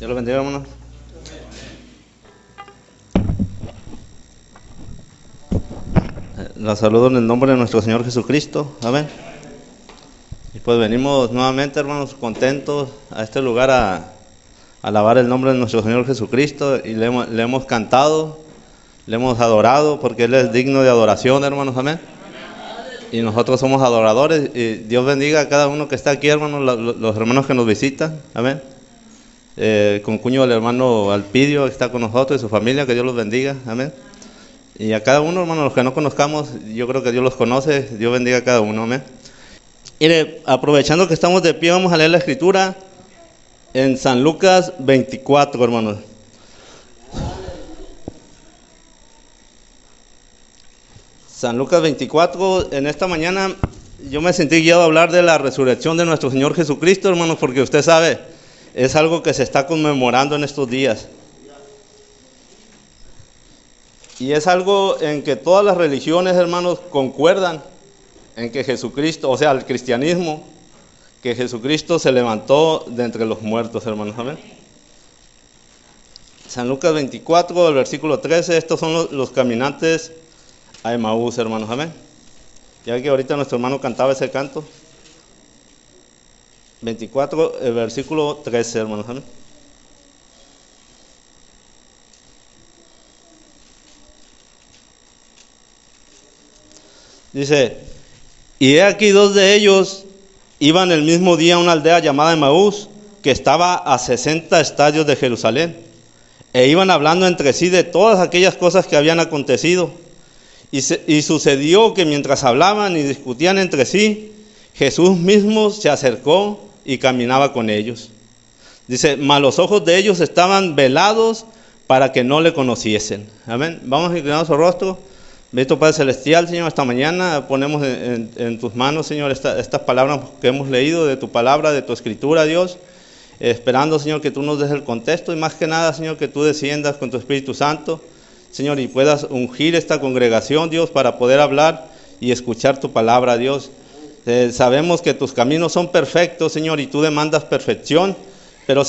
Dios lo bendiga, hermano. Los saludo en el nombre de nuestro Señor Jesucristo. Amén. Y pues venimos nuevamente, hermanos, contentos a este lugar a alabar el nombre de nuestro Señor Jesucristo. Y le hemos cantado, le hemos adorado, porque Él es digno de adoración, hermanos. Amén. Y nosotros somos adoradores. Y Dios bendiga a cada uno que está aquí, hermanos, los hermanos que nos visitan. Amén. Con cuño del hermano Alpidio que está con nosotros y su familia, que Dios los bendiga. Amén. Y a cada uno, hermanos, los que no conozcamos, yo creo que Dios los conoce. Dios bendiga a cada uno. Amén. Mire, aprovechando que estamos de pie, vamos a leer la escritura en San Lucas 24, hermanos. San Lucas 24, en esta mañana yo me sentí guiado a hablar de la resurrección de nuestro Señor Jesucristo, hermanos, porque usted sabe, es algo que se está conmemorando en estos días. Y es algo en que todas las religiones, hermanos, concuerdan en que Jesucristo, o sea, el cristianismo, que Jesucristo se levantó de entre los muertos, hermanos. Amén. San Lucas 24, el versículo 13, estos son los caminantes a Emaús, hermanos. Amén. Ya que ahorita nuestro hermano cantaba ese canto. 24, el versículo 13, hermanos. Amén. Dice: y he aquí dos de ellos iban el mismo día a una aldea llamada Emaús, que estaba a 60 estadios de Jerusalén, e iban hablando entre sí de todas aquellas cosas que habían acontecido. Y sucedió que mientras hablaban y discutían entre sí, Jesús mismo se acercó y caminaba con ellos. Dice: mas los ojos de ellos estaban velados para que no le conociesen. Amén. Vamos a inclinar su rostro. Bendito Padre Celestial, Señor, esta mañana ponemos en tus manos, Señor, estas palabras que hemos leído de tu palabra, de tu escritura, Dios, esperando, Señor, que tú nos des el contexto y más que nada, Señor, que tú desciendas con tu Espíritu Santo, Señor, y puedas ungir esta congregación, Dios, para poder hablar y escuchar tu palabra, Dios. Sabemos que tus caminos son perfectos, Señor, y tú demandas perfección, pero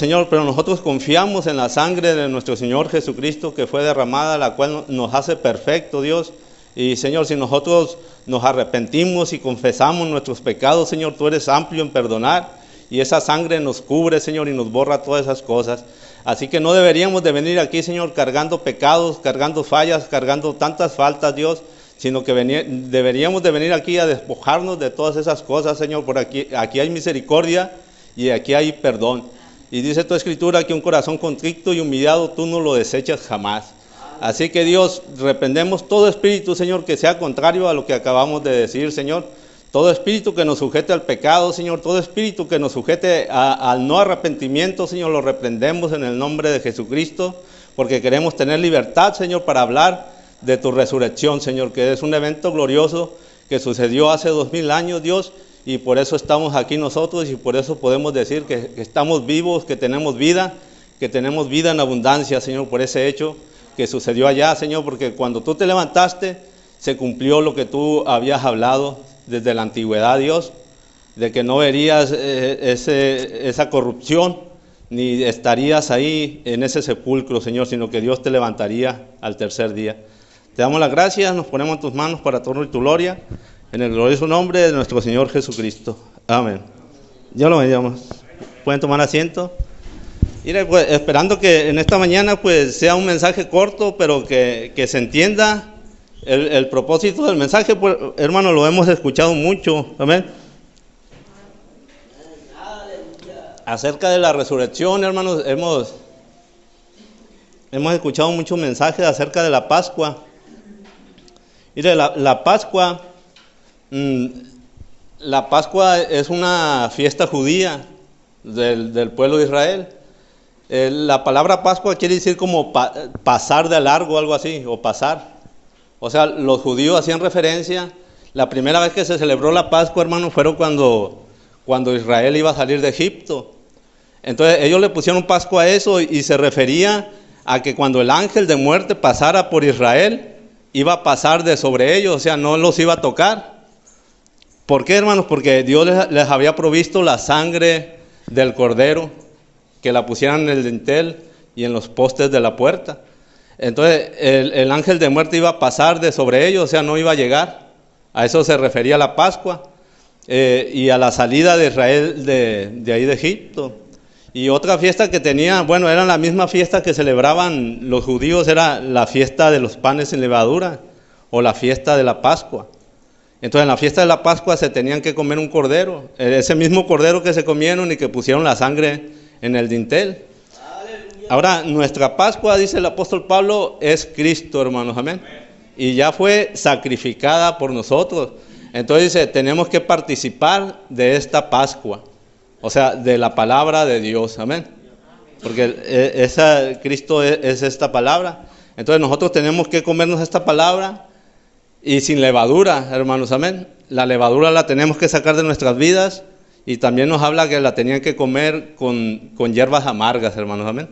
nosotros confiamos en la sangre de nuestro Señor Jesucristo que fue derramada, la cual nos hace perfecto, Dios. Y Señor, si nosotros nos arrepentimos y confesamos nuestros pecados, Señor, tú eres amplio en perdonar y esa sangre nos cubre, Señor, y nos borra todas esas cosas. Así que no deberíamos de venir aquí, Señor, cargando pecados, cargando fallas, cargando tantas faltas, Dios, sino que deberíamos de venir aquí a despojarnos de todas esas cosas, Señor, por aquí hay misericordia y aquí hay perdón. Y dice tu escritura que un corazón contrito y humillado tú no lo desechas jamás. Así que Dios, reprendemos todo espíritu, Señor, que sea contrario a lo que acabamos de decir, Señor. Todo espíritu que nos sujete al pecado, Señor, todo espíritu que nos sujete al no arrepentimiento, Señor, lo reprendemos en el nombre de Jesucristo, porque queremos tener libertad, Señor, para hablar de tu resurrección, Señor, que es un evento glorioso que sucedió hace 2000 años, Dios, y por eso estamos aquí nosotros y por eso podemos decir que estamos vivos, que tenemos vida en abundancia, Señor, por ese hecho que sucedió allá, Señor, porque cuando tú te levantaste, se cumplió lo que tú habías hablado desde la antigüedad, Dios, de que no verías esa corrupción, ni estarías ahí en ese sepulcro, Señor, sino que Dios te levantaría al tercer día. Te damos las gracias, nos ponemos en tus manos para tu honor y tu gloria, en el glorioso nombre de nuestro Señor Jesucristo. Amén. Dios lo bendiga. Pueden tomar asiento. Mire, pues, esperando que en esta mañana pues sea un mensaje corto, pero que se entienda el propósito del mensaje. Pues, hermano, lo hemos escuchado mucho, amén. Acerca de la resurrección, hermanos, hemos escuchado muchos mensajes acerca de la Pascua. Mire, la Pascua es una fiesta judía del pueblo de Israel. La palabra Pascua quiere decir como pasar de largo, algo así, o pasar. O sea, los judíos hacían referencia, la primera vez que se celebró la Pascua, hermano, fueron cuando Israel iba a salir de Egipto. Entonces ellos le pusieron Pascua a eso y se refería a que cuando el ángel de muerte pasara por Israel, iba a pasar de sobre ellos, o sea, no los iba a tocar. ¿Por qué, hermanos? Porque Dios les había provisto la sangre del cordero, que la pusieran en el dintel y en los postes de la puerta. Entonces el ángel de muerte iba a pasar de sobre ellos, o sea, no iba a llegar. A eso se refería la Pascua y a la salida de Israel de ahí de Egipto. Y otra fiesta que tenía, bueno, era la misma fiesta que celebraban los judíos, era la fiesta de los panes sin levadura o la fiesta de la Pascua. Entonces en la fiesta de la Pascua se tenían que comer un cordero, ese mismo cordero que se comieron y que pusieron la sangre en el dintel. Ahora, nuestra Pascua, dice el apóstol Pablo, es Cristo, hermanos, amén. Y ya fue sacrificada por nosotros. Entonces dice, tenemos que participar de esta Pascua, o sea, de la palabra de Dios, amén. Porque Cristo es esta palabra. Entonces nosotros tenemos que comernos esta palabra y sin levadura, hermanos, amén. La levadura la tenemos que sacar de nuestras vidas y también nos habla que la tenían que comer con hierbas amargas, hermanos, amén.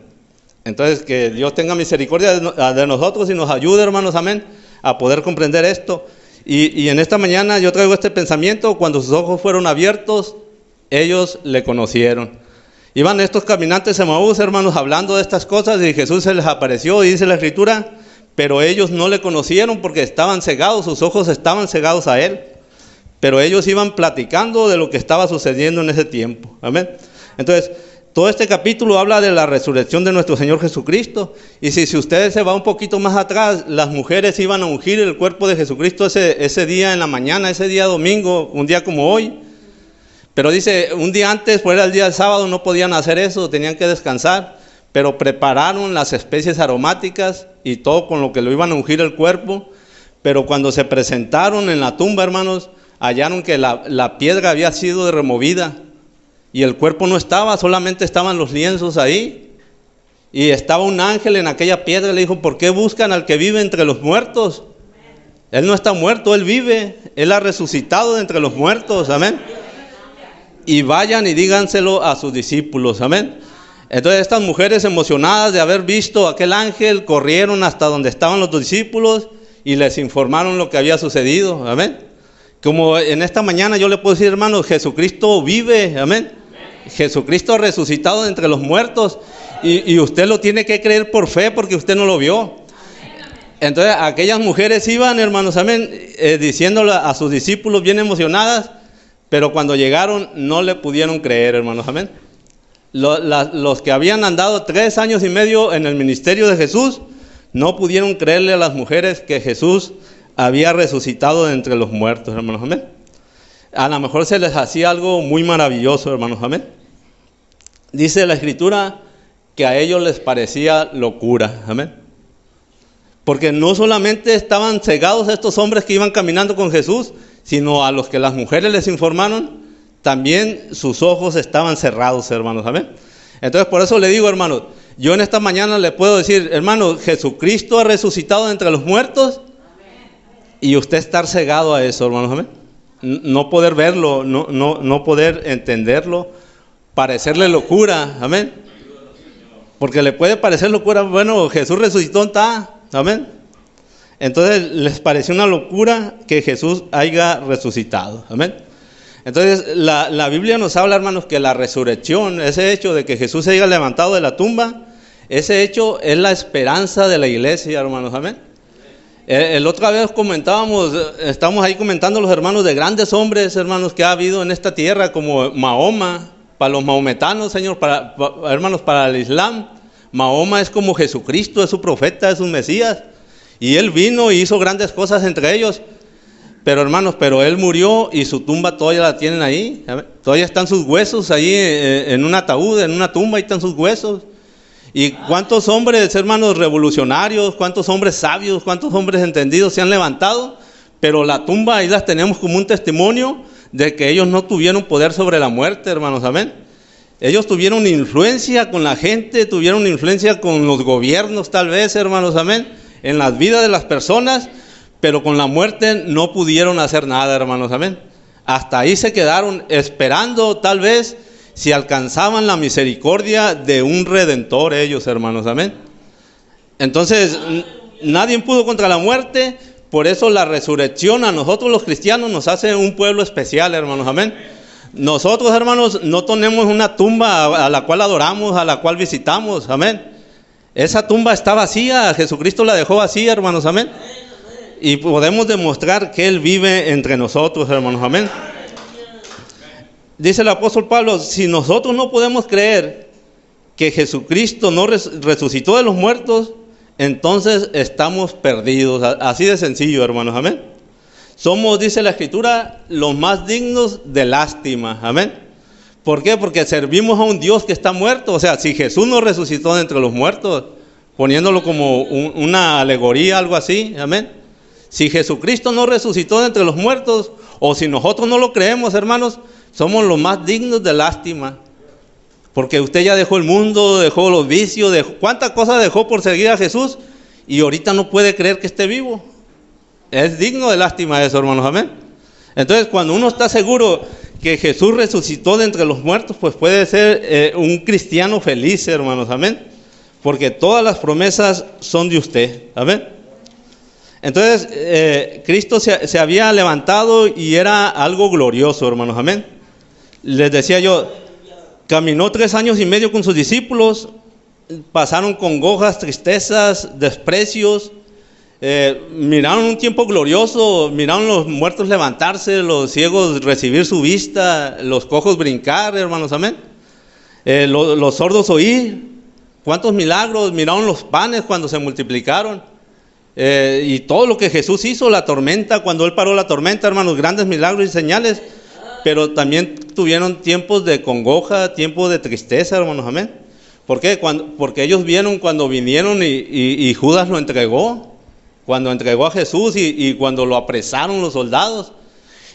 Entonces que Dios tenga misericordia de nosotros y nos ayude, hermanos, amén, a poder comprender esto. Y en esta mañana yo traigo este pensamiento: cuando sus ojos fueron abiertos, ellos le conocieron. Iban estos caminantes de Emaús, hermanos, hablando de estas cosas, y Jesús se les apareció, y dice la Escritura, pero ellos no le conocieron porque estaban cegados, sus ojos estaban cegados a él. Pero ellos iban platicando de lo que estaba sucediendo en ese tiempo, amén. Entonces, todo este capítulo habla de la resurrección de nuestro Señor Jesucristo. Y si ustedes se van un poquito más atrás, las mujeres iban a ungir el cuerpo de Jesucristo ese día en la mañana, ese día domingo, un día como hoy. Pero dice, un día antes, fuera el día del sábado, no podían hacer eso, tenían que descansar. Pero prepararon las especies aromáticas y todo con lo que lo iban a ungir el cuerpo. Pero cuando se presentaron en la tumba, hermanos, hallaron que la piedra había sido removida. Y el cuerpo no estaba, solamente estaban los lienzos ahí. Y estaba un ángel en aquella piedra y le dijo, ¿por qué buscan al que vive entre los muertos? Él no está muerto, Él vive. Él ha resucitado de entre los muertos, amén. Y vayan y díganselo a sus discípulos, amén. Entonces estas mujeres, emocionadas de haber visto a aquel ángel, corrieron hasta donde estaban los discípulos y les informaron lo que había sucedido, amén. Como en esta mañana yo le puedo decir, hermanos, Jesucristo vive, amén. Jesucristo ha resucitado de entre los muertos y usted lo tiene que creer por fe porque usted no lo vio. Entonces aquellas mujeres iban, hermanos, amén, diciéndole a sus discípulos bien emocionadas, pero cuando llegaron no le pudieron creer, hermanos, amén. Los que habían andado 3 años y medio en el ministerio de Jesús no pudieron creerle a las mujeres que Jesús había resucitado de entre los muertos, hermanos, amén. A lo mejor se les hacía algo muy maravilloso, hermanos, amén. Dice la Escritura que a ellos les parecía locura, amén. Porque no solamente estaban cegados estos hombres que iban caminando con Jesús, sino a los que las mujeres les informaron, también sus ojos estaban cerrados, hermanos, amén. Entonces por eso le digo, hermanos, yo en esta mañana le puedo decir, hermanos, Jesucristo ha resucitado de entre los muertos, y usted estar cegado a eso, hermanos, amén. No poder verlo, no poder entenderlo, parecerle locura, amén. Porque le puede parecer locura, bueno, Jesús resucitó, está, amén. Entonces les pareció una locura que Jesús haya resucitado, amén. Entonces la Biblia nos habla, hermanos, que la resurrección, ese hecho de que Jesús se haya levantado de la tumba, ese hecho es la esperanza de la iglesia, hermanos, amén. El otra vez estamos ahí comentando los hermanos de grandes hombres, hermanos, que ha habido en esta tierra, como Mahoma, para los mahometanos, Señor, hermanos, para el Islam. Mahoma es como Jesucristo, es su profeta, es su Mesías, y él vino y hizo grandes cosas entre ellos. Pero hermanos, él murió y su tumba todavía la tienen ahí, todavía están sus huesos ahí en un ataúd, en una tumba, ahí están sus huesos. Y cuántos hombres, hermanos, revolucionarios, cuántos hombres sabios, cuántos hombres entendidos se han levantado, pero la tumba ahí las tenemos como un testimonio de que ellos no tuvieron poder sobre la muerte, hermanos, amén. Ellos tuvieron influencia con la gente, tuvieron influencia con los gobiernos tal vez, hermanos, amén, en las vidas de las personas, pero con la muerte no pudieron hacer nada, hermanos, amén. Hasta ahí se quedaron esperando tal vez si alcanzaban la misericordia de un redentor ellos, hermanos, amén. Entonces, nadie pudo contra la muerte, por eso la resurrección a nosotros los cristianos nos hace un pueblo especial, hermanos, amén. Nosotros, hermanos, no tenemos una tumba a la cual adoramos, a la cual visitamos, amén. Esa tumba está vacía, Jesucristo la dejó vacía, hermanos, amén. Y podemos demostrar que Él vive entre nosotros, hermanos, amén. Dice el apóstol Pablo, si nosotros no podemos creer que Jesucristo no resucitó de los muertos, entonces estamos perdidos. Así de sencillo, hermanos, amén. Somos, dice la Escritura, los más dignos de lástima, amén. ¿Por qué? Porque servimos a un Dios que está muerto. O sea, si Jesús no resucitó de entre los muertos, poniéndolo como una alegoría, algo así, amén. Si Jesucristo no resucitó de entre los muertos, o si nosotros no lo creemos, hermanos, somos los más dignos de lástima. Porque usted ya dejó el mundo, dejó los vicios, cuántas cosas dejó por seguir a Jesús, y ahorita no puede creer que esté vivo. Es digno de lástima eso, hermanos, amén. Entonces, cuando uno está seguro que Jesús resucitó de entre los muertos, pues puede ser un cristiano feliz, hermanos, amén. Porque todas las promesas son de usted, amén. Entonces, Cristo se había levantado y era algo glorioso, hermanos, amén. Les decía yo, caminó 3 años y medio con sus discípulos, pasaron congojas, tristezas, desprecios, miraron un tiempo glorioso, miraron los muertos levantarse, los ciegos recibir su vista, los cojos brincar, hermanos, amén. Los sordos oír, cuántos milagros, miraron los panes cuando se multiplicaron, y todo lo que Jesús hizo, la tormenta, cuando Él paró la tormenta, hermanos, grandes milagros y señales. Pero también tuvieron tiempos de congoja, tiempos de tristeza, hermanos, amén. ¿Por qué? Porque ellos vieron cuando vinieron y Judas lo entregó, cuando entregó a Jesús y cuando lo apresaron los soldados.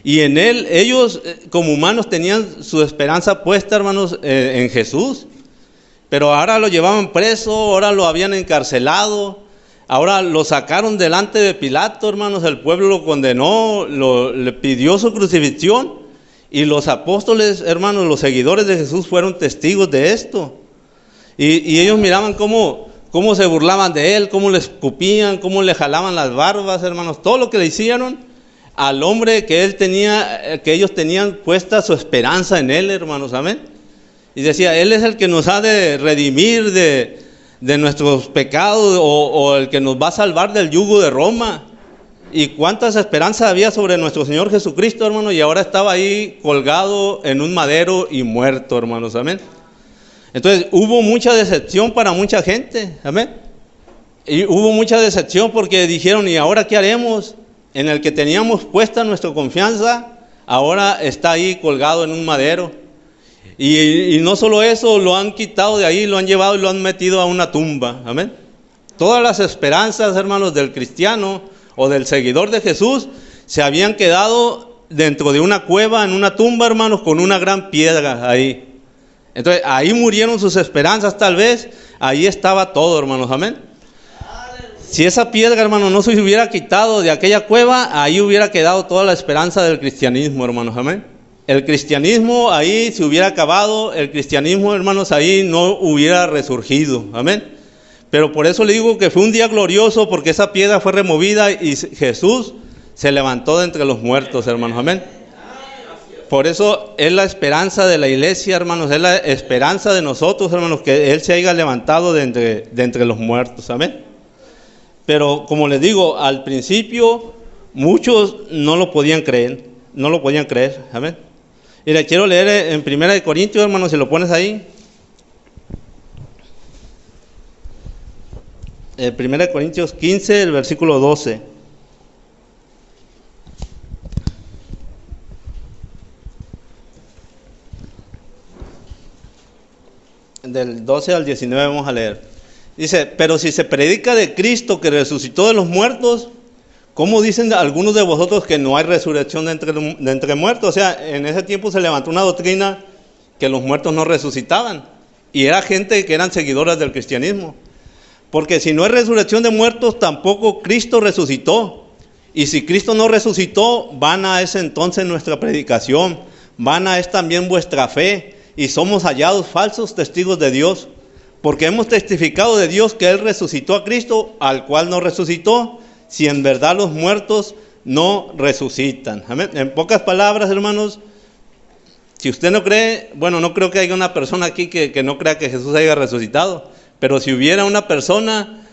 Y en Él, ellos como humanos tenían su esperanza puesta, hermanos, en Jesús. Pero ahora lo llevaban preso, ahora lo habían encarcelado, ahora lo sacaron delante de Pilato, hermanos, el pueblo lo condenó, le pidió su crucifixión. Y los apóstoles, hermanos, los seguidores de Jesús fueron testigos de esto. Y ellos miraban cómo se burlaban de Él, cómo le escupían, cómo le jalaban las barbas, hermanos. Todo lo que le hicieron al hombre que ellos tenían puesta su esperanza en Él, hermanos, amén. Y decía, Él es el que nos ha de redimir de nuestros pecados, o el que nos va a salvar del yugo de Roma. Y cuántas esperanzas había sobre nuestro Señor Jesucristo, hermano, y ahora estaba ahí colgado en un madero y muerto, hermanos, amén. Entonces hubo mucha decepción para mucha gente, amén. Y hubo mucha decepción porque dijeron, ¿y ahora qué haremos? En el que teníamos puesta nuestra confianza, ahora está ahí colgado en un madero. Y no solo eso, lo han quitado de ahí, lo han llevado y lo han metido a una tumba, amén. Todas las esperanzas, hermanos, del cristiano o del seguidor de Jesús se habían quedado dentro de una cueva, en una tumba, hermanos, con una gran piedra ahí. Entonces ahí murieron sus esperanzas, tal vez ahí estaba todo, hermanos, amén. Si esa piedra, hermano, no se hubiera quitado de aquella cueva, ahí hubiera quedado toda la esperanza del cristianismo, hermanos, amén. El cristianismo ahí se hubiera acabado, el cristianismo, hermanos, ahí no hubiera resurgido, amén. Pero por eso le digo que fue un día glorioso, porque esa piedra fue removida y Jesús se levantó de entre los muertos, hermanos, amén. Por eso es la esperanza de la iglesia, hermanos, es la esperanza de nosotros, hermanos, que Él se haya levantado de entre los muertos, amén. Pero como les digo, al principio muchos no lo podían creer, amén. Y le quiero leer en 1 Corintios, hermanos, si lo pones ahí. 1 Corintios 15, el versículo 12. Del 12 al 19 vamos a leer. Dice, pero si se predica de Cristo que resucitó de los muertos, ¿cómo dicen algunos de vosotros que no hay resurrección de entre muertos? O sea, en ese tiempo se levantó una doctrina que los muertos no resucitaban. Y era gente que eran seguidoras del cristianismo. Porque si no hay resurrección de muertos, tampoco Cristo resucitó. Y si Cristo no resucitó, vana es entonces nuestra predicación, vana es también vuestra fe, y somos hallados falsos testigos de Dios, porque hemos testificado de Dios que Él resucitó a Cristo, al cual no resucitó, si en verdad los muertos no resucitan. Amén. En pocas palabras, hermanos, Si usted no cree, bueno, no creo que haya una persona aquí que no crea que Jesús haya resucitado, pero si hubiera una persona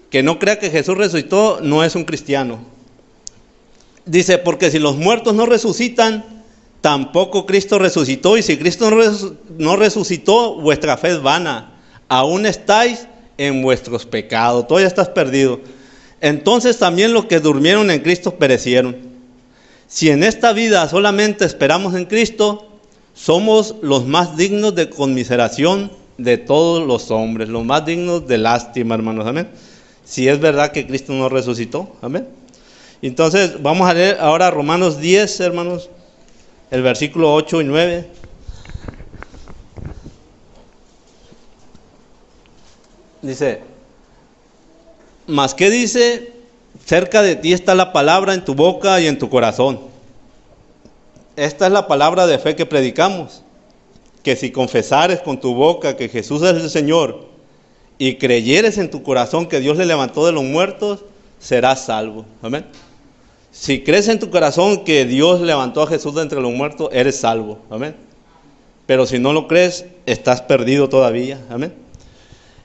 que no crea que Jesús resucitó, no es un cristiano. Dice, porque si los muertos no resucitan, tampoco Cristo resucitó, y si Cristo no resucitó, vuestra fe es vana, aún estáis en vuestros pecados, todavía estás perdido. Entonces también los que durmieron en Cristo perecieron. Si en esta vida solamente esperamos en Cristo, somos los más dignos de conmiseración de todos los hombres, los más dignos de lástima, hermanos, amén. Si es verdad que Cristo no resucitó, amén. Entonces vamos a leer ahora Romanos 10, hermanos, el versículo 8 y 9. Dice, mas ¿qué dice? Cerca de ti está la palabra en tu boca y en tu corazón. Esta es la palabra de fe que predicamos, que si confesares con tu boca que Jesús es el Señor y creyeres en tu corazón que Dios le levantó de los muertos, serás salvo. Amén. Si crees en tu corazón que Dios levantó a Jesús de entre los muertos, eres salvo. Amén. Pero si no lo crees, estás perdido todavía. Amén.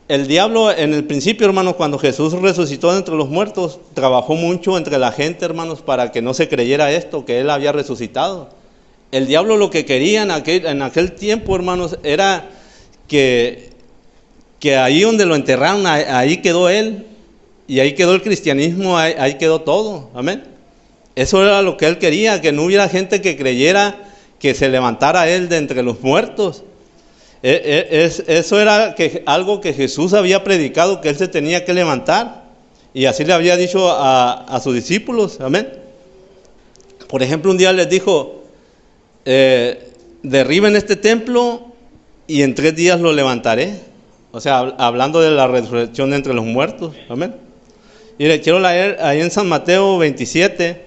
El diablo en el principio, hermanos, cuando Jesús resucitó de entre los muertos, trabajó mucho entre la gente, hermanos, para que no se creyera esto, que Él había resucitado. El diablo lo que quería en aquel tiempo, hermanos, era que ahí donde lo enterraron, ahí quedó Él, y ahí quedó el cristianismo, ahí quedó todo. Amén. Eso era lo que Él quería, que no hubiera gente que creyera que se levantara Él de entre los muertos. Eso era algo que Jesús había predicado, que Él se tenía que levantar, y así le había dicho a sus discípulos. Amén. Por ejemplo, un día les dijo, derriben este templo y en 3 días lo levantaré. O sea, hablando de la resurrección de entre los muertos. Amén. Y le quiero leer ahí en San Mateo 27,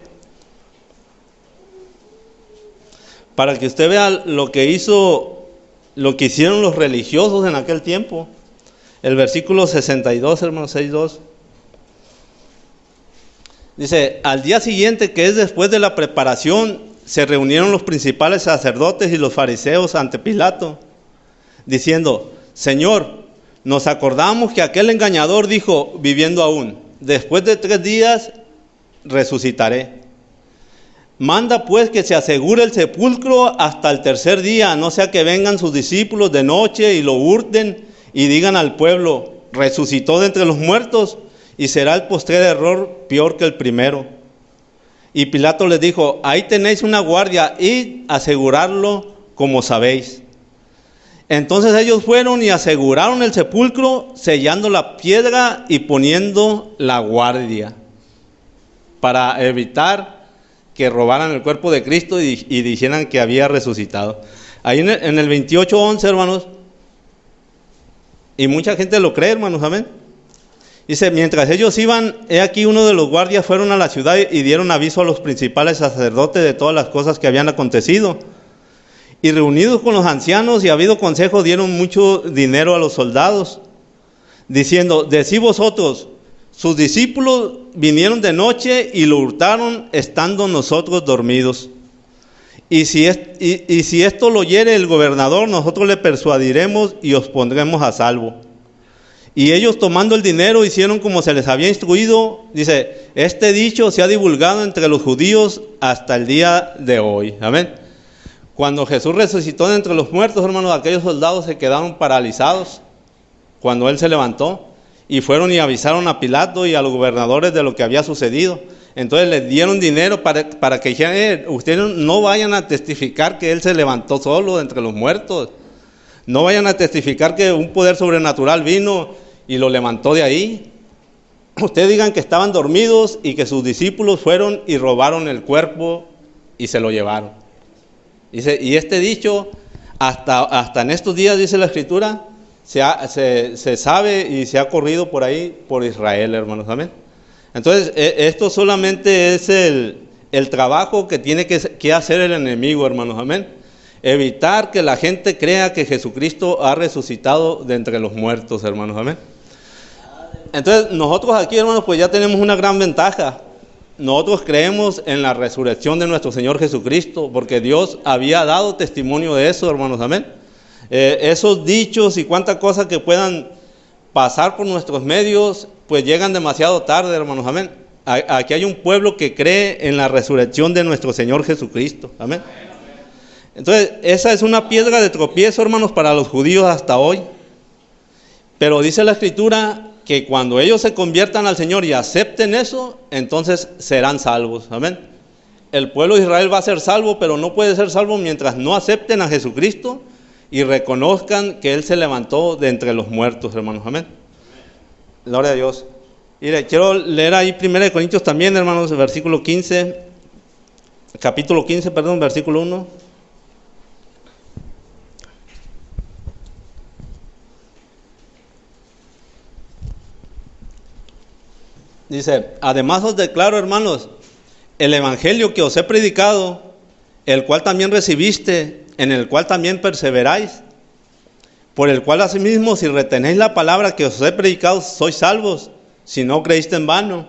para que usted vea lo que hicieron los religiosos en aquel tiempo. El versículo 62, hermanos, 6:2. Dice, al día siguiente, que es después de la preparación, se reunieron los principales sacerdotes y los fariseos ante Pilato, diciendo, Señor, nos acordamos que aquel engañador dijo, viviendo aún, después de 3 días resucitaré. Manda pues que se asegure el sepulcro hasta el 3er día, no sea que vengan sus discípulos de noche y lo hurten y digan al pueblo, resucitó de entre los muertos, y será el postrer error peor que el primero. Y Pilato les dijo, ahí tenéis una guardia, id a asegurarlo como sabéis. Entonces ellos fueron y aseguraron el sepulcro, sellando la piedra y poniendo la guardia, para evitar que robaran el cuerpo de Cristo y dijeran que había resucitado. Ahí en el 28:11, hermanos, y mucha gente lo cree, hermanos, amén. Dice, mientras ellos iban, he aquí uno de los guardias fueron a la ciudad y dieron aviso a los principales sacerdotes de todas las cosas que habían acontecido. Y reunidos con los ancianos y habido consejo, dieron mucho dinero a los soldados, diciendo, decid vosotros, sus discípulos vinieron de noche y lo hurtaron estando nosotros dormidos. Y si esto lo oyere el gobernador, nosotros le persuadiremos y os pondremos a salvo. Y ellos, tomando el dinero, hicieron como se les había instruido. Dice, este dicho se ha divulgado entre los judíos hasta el día de hoy. Amén. Cuando Jesús resucitó de entre los muertos, hermanos, aquellos soldados se quedaron paralizados cuando Él se levantó. Y fueron y avisaron a Pilato y a los gobernadores de lo que había sucedido. Entonces les dieron dinero para que dijeran, ustedes no vayan a testificar que Él se levantó solo de entre los muertos. No vayan a testificar que un poder sobrenatural vino y lo levantó de ahí. Ustedes digan que estaban dormidos y que sus discípulos fueron y robaron el cuerpo y se lo llevaron. Dice, y este dicho, hasta en estos días, dice la Escritura, se sabe y se ha corrido por ahí, por Israel, hermanos, amén. Entonces, esto solamente es el trabajo que tiene que hacer el enemigo, hermanos, amén. Evitar que la gente crea que Jesucristo ha resucitado de entre los muertos, hermanos, amén. Entonces, nosotros aquí, hermanos, pues ya tenemos una gran ventaja. nosotros creemos en la resurrección de nuestro Señor Jesucristo, porque Dios había dado testimonio de eso, hermanos, amén. Esos dichos y cuantas cosas que puedan pasar por nuestros medios, pues llegan demasiado tarde, hermanos, amén. Aquí hay un pueblo que cree en la resurrección de nuestro Señor Jesucristo, amén. Entonces, esa es una piedra de tropiezo, hermanos, para los judíos hasta hoy. Pero dice la Escritura que cuando ellos se conviertan al Señor y acepten eso, entonces serán salvos, amén. El pueblo de Israel va a ser salvo, pero no puede ser salvo mientras no acepten a Jesucristo y reconozcan que Él se levantó de entre los muertos, hermanos, amén. Gloria a Dios. Mire, quiero leer ahí 1 Corintios también, hermanos, versículo 15, capítulo 15, perdón, versículo 1. Dice, además os declaro, hermanos, el evangelio que os he predicado, el cual también recibiste, en el cual también perseveráis, por el cual asimismo, si retenéis la palabra que os he predicado, sois salvos, si no creíste en vano.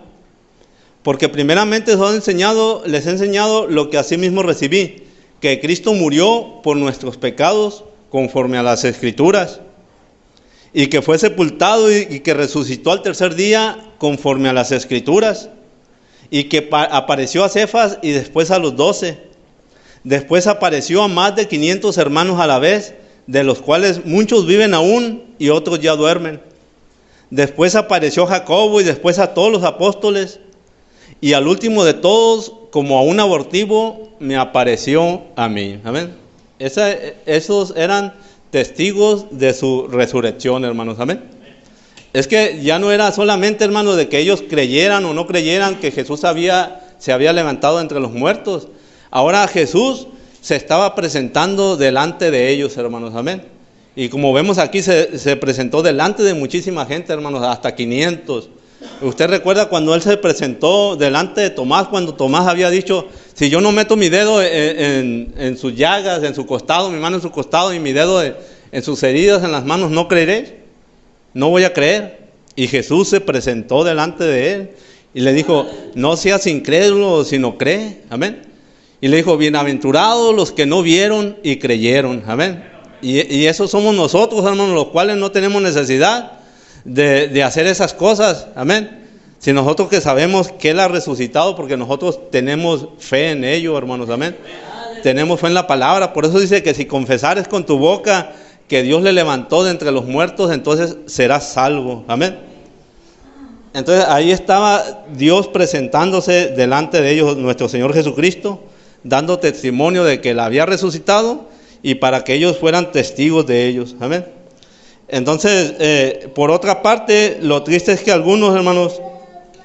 Porque primeramente les he enseñado lo que asimismo recibí, que Cristo murió por nuestros pecados, conforme a las Escrituras, y que fue sepultado y que resucitó al tercer día, conforme a las Escrituras, y que apareció a Cefas y después a los 12. Después apareció a más de 500 hermanos a la vez, de los cuales muchos viven aún y otros ya duermen. Después apareció a Jacobo y después a todos los apóstoles, y al último de todos, como a un abortivo, me apareció a mí. Amén. Esos eran testigos de su resurrección, hermanos. Amén. Es que ya no era solamente, hermanos, de que ellos creyeran o no creyeran que Jesús se había levantado entre los muertos. Ahora Jesús se estaba presentando delante de ellos, hermanos. Amén. Y como vemos aquí, se presentó delante de muchísima gente, hermanos, hasta 500. Usted recuerda cuando Él se presentó delante de Tomás, cuando Tomás había dicho, si yo no meto mi dedo en sus llagas, en su costado, mi mano en su costado y mi dedo en sus heridas, en las manos, ¿no creeréis? No voy a creer. Y Jesús se presentó delante de él y le dijo, no seas incrédulo, sino cree. Amén. Y le dijo, bienaventurados los que no vieron y creyeron. Amén. Y esos somos nosotros, hermanos, los cuales no tenemos necesidad de hacer esas cosas. Amén. Si nosotros que sabemos que Él ha resucitado, porque nosotros tenemos fe en ello, hermanos. Amén. Tenemos fe en la palabra. Por eso dice que si confesares con tu boca que Dios le levantó de entre los muertos, entonces serás salvo. Amén. Entonces ahí estaba Dios presentándose delante de ellos, nuestro Señor Jesucristo, dando testimonio de que Él había resucitado y para que ellos fueran testigos de ellos. Amén. Entonces, por otra parte, lo triste es que algunos, hermanos,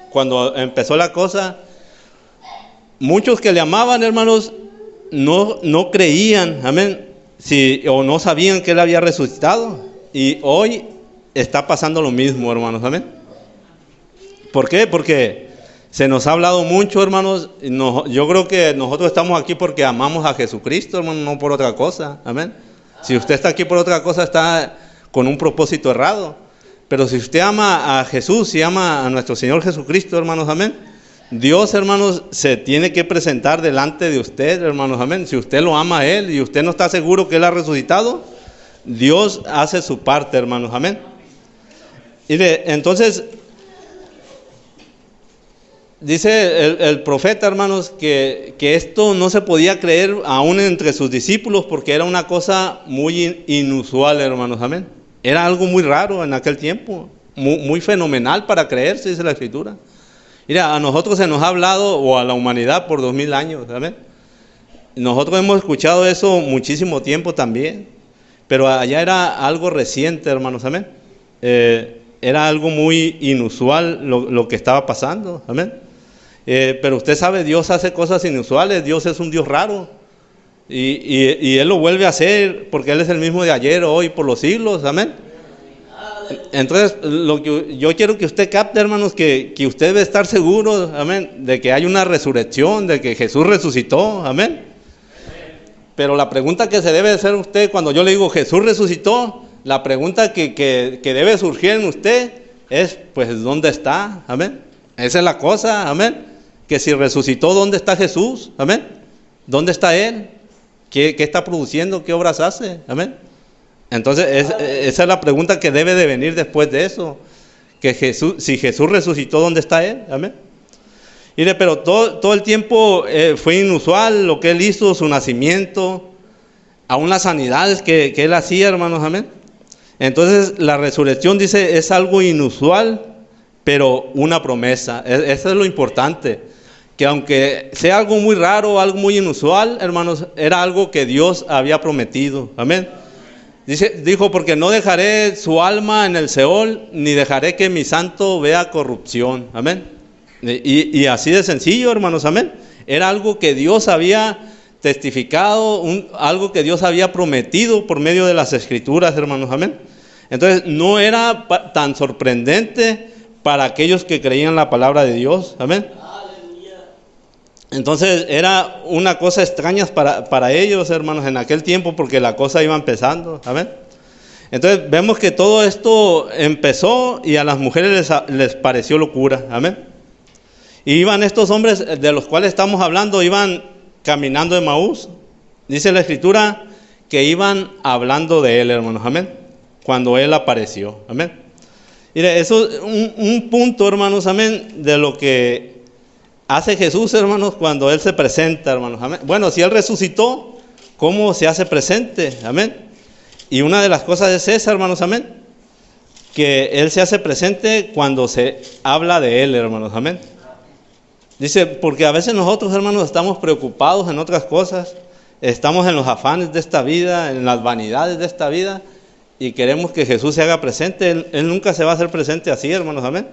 cuando empezó la cosa, muchos que le amaban, hermanos, no creían. Amén. O no sabían que Él había resucitado. Y hoy está pasando lo mismo, hermanos. Amén. ¿Por qué? Porque se nos ha hablado mucho, hermanos. Yo creo que nosotros estamos aquí porque amamos a Jesucristo, hermano, no por otra cosa. Amén. Si usted está aquí por otra cosa, está con un propósito errado. Pero si usted ama a Jesús y ama a nuestro Señor Jesucristo, hermanos, amén, Dios, hermanos, se tiene que presentar delante de usted, hermanos, amén. Si usted lo ama a Él y usted no está seguro que Él ha resucitado, Dios hace su parte, hermanos, amén. Y entonces, dice el profeta, hermanos, que esto no se podía creer aún entre sus discípulos porque era una cosa muy inusual, hermanos, amén. Era algo muy raro en aquel tiempo, muy fenomenal para creerse, dice la Escritura. Mira, a nosotros se nos ha hablado, o a la humanidad, por 2000 años, ¿saben? Nosotros hemos escuchado eso muchísimo tiempo también, pero allá era algo reciente, hermanos, amén. Era algo muy inusual lo que estaba pasando, amén. Pero usted sabe, Dios hace cosas inusuales, Dios es un Dios raro, y Él lo vuelve a hacer, porque Él es el mismo de ayer, hoy, por los siglos, amén. Entonces, lo que yo quiero que usted capte, hermanos, que usted debe estar seguro, amén, de que hay una resurrección, de que Jesús resucitó, amén. Pero la pregunta que se debe hacer usted cuando yo le digo Jesús resucitó, la pregunta que debe surgir en usted es, pues, ¿dónde está? Amén. Esa es la cosa, amén. que si resucitó, ¿dónde está Jesús? Amén. ¿Dónde está Él? ¿Qué está produciendo? ¿Qué obras hace? Amén. Entonces, esa es la pregunta que debe de venir después de eso. Que si Jesús resucitó, ¿dónde está Él? Amén. Mire, pero todo el tiempo fue inusual lo que Él hizo, su nacimiento, aún las sanidades que Él hacía, hermanos. Amén. Entonces, la resurrección, dice, es algo inusual, pero una promesa. Eso es lo importante. Que aunque sea algo muy raro, algo muy inusual, hermanos, era algo que Dios había prometido. Amén. Dijo, porque no dejaré su alma en el Seol, ni dejaré que mi santo vea corrupción. Amén. Y así de sencillo, hermanos. Amén. Era algo que Dios había testificado, algo que Dios había prometido por medio de las Escrituras, hermanos. Amén. Entonces, no era tan sorprendente para aquellos que creían la palabra de Dios. Amén. Entonces era una cosa extraña para ellos, hermanos, en aquel tiempo, porque la cosa iba empezando. Amén. Entonces vemos que todo esto empezó y a las mujeres les pareció locura. Amén. Y iban estos hombres de los cuales estamos hablando, iban caminando de Emaús. Dice la Escritura que iban hablando de Él, hermanos. Amén. Cuando Él apareció. Amén. Mire, eso es un punto, hermanos. Amén. De lo que hace Jesús, hermanos, cuando Él se presenta, hermanos. Amén. Bueno, si Él resucitó, ¿cómo se hace presente? Amén. Y una de las cosas es esa, hermanos. Amén. Que Él se hace presente cuando se habla de Él, hermanos. Amén. Dice, porque a veces nosotros, hermanos, estamos preocupados en otras cosas. Estamos en los afanes de esta vida, en las vanidades de esta vida, y queremos que Jesús se haga presente. Él nunca se va a hacer presente así, hermanos. Amén.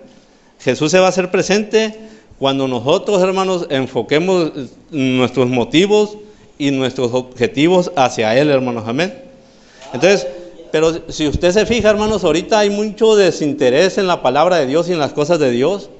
Jesús se va a hacer presente cuando nosotros, hermanos, enfoquemos nuestros motivos y nuestros objetivos hacia Él, hermanos. Amén. Entonces, pero si usted se fija, hermanos, ahorita hay mucho desinterés en la palabra de Dios y en las cosas de Dios.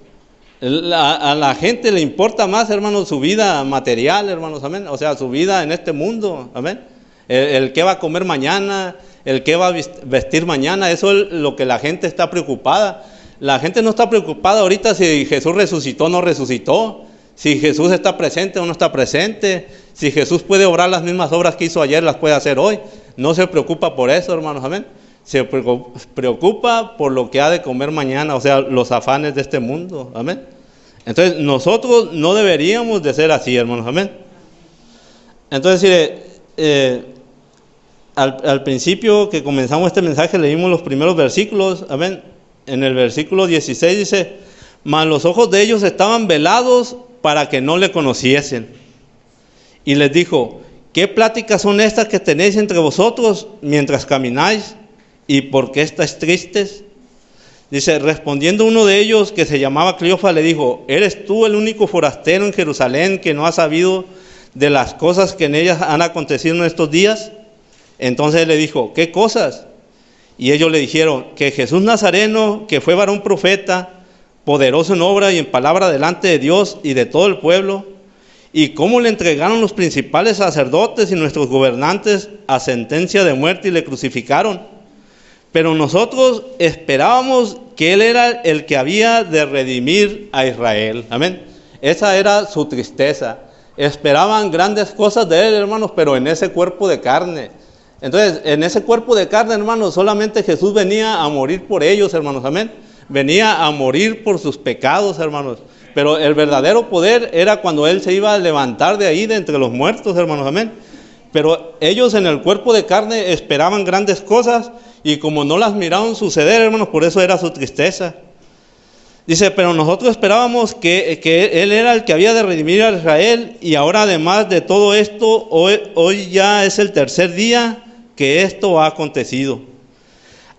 A la gente le importa más, hermanos, su vida material, hermanos. Amén. O sea, su vida en este mundo. Amén. El qué va a comer mañana, el qué va a vestir mañana, eso es lo que la gente está preocupada. La gente no está preocupada ahorita si Jesús resucitó o no resucitó, si Jesús está presente o no está presente, si Jesús puede obrar las mismas obras que hizo ayer, las puede hacer hoy. No se preocupa por eso, hermanos. Amén. Se preocupa por lo que ha de comer mañana, o sea, los afanes de este mundo. Amén. Entonces, nosotros no deberíamos de ser así, hermanos. Amén. Entonces, al principio que comenzamos este mensaje, leímos los primeros versículos. Amén. En el versículo 16 dice, mas los ojos de ellos estaban velados para que no le conociesen. Y les dijo, ¿qué pláticas son estas que tenéis entre vosotros mientras camináis? ¿Y por qué estáis tristes? Dice, respondiendo uno de ellos, que se llamaba Cleofa, le dijo, ¿eres tú el único forastero en Jerusalén que no ha sabido de las cosas que en ellas han acontecido en estos días? Entonces le dijo, ¿qué cosas? Y ellos le dijeron, que Jesús Nazareno, que fue varón profeta, poderoso en obra y en palabra delante de Dios y de todo el pueblo, y cómo le entregaron los principales sacerdotes y nuestros gobernantes a sentencia de muerte y le crucificaron. Pero nosotros esperábamos que Él era el que había de redimir a Israel. Amén. Esa era su tristeza. Esperaban grandes cosas de Él, hermanos, pero en ese cuerpo de carne. Entonces, en ese cuerpo de carne, hermanos, solamente Jesús venía a morir por ellos, hermanos. Amén. Venía a morir por sus pecados, hermanos. Pero el verdadero poder era cuando Él se iba a levantar de ahí, de entre los muertos, hermanos. Amén. Pero ellos en el cuerpo de carne esperaban grandes cosas y como no las miraron suceder, hermanos, por eso era su tristeza. Dice, pero nosotros esperábamos que Él era el que había de redimir a Israel, y ahora además de todo esto, hoy ya es el tercer día que esto ha acontecido.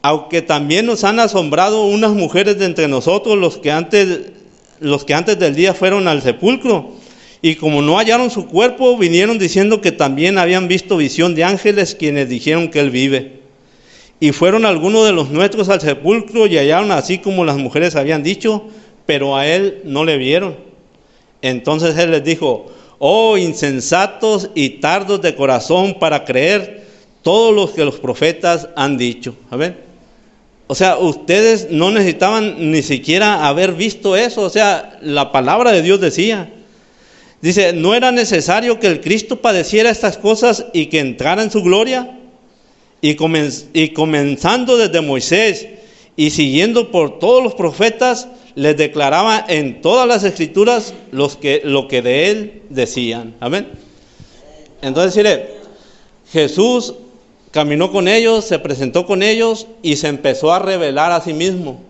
Aunque también nos han asombrado unas mujeres de entre nosotros, los que antes del día fueron al sepulcro, y como no hallaron su cuerpo, vinieron diciendo que también habían visto visión de ángeles, quienes dijeron que Él vive. Y fueron algunos de los nuestros al sepulcro y hallaron así como las mujeres habían dicho, pero a Él no le vieron. Entonces Él les dijo, oh insensatos y tardos de corazón para creer todo lo que los profetas han dicho. Amén. O sea, ustedes no necesitaban ni siquiera haber visto eso. O sea, la palabra de Dios decía. Dice, ¿no era necesario que el Cristo padeciera estas cosas y que entrara en su gloria? Y comenzando desde Moisés y siguiendo por todos los profetas, les declaraba en todas las escrituras lo que de él decían. Amén. Entonces, mire, Jesús caminó con ellos, se presentó con ellos y se empezó a revelar a sí mismo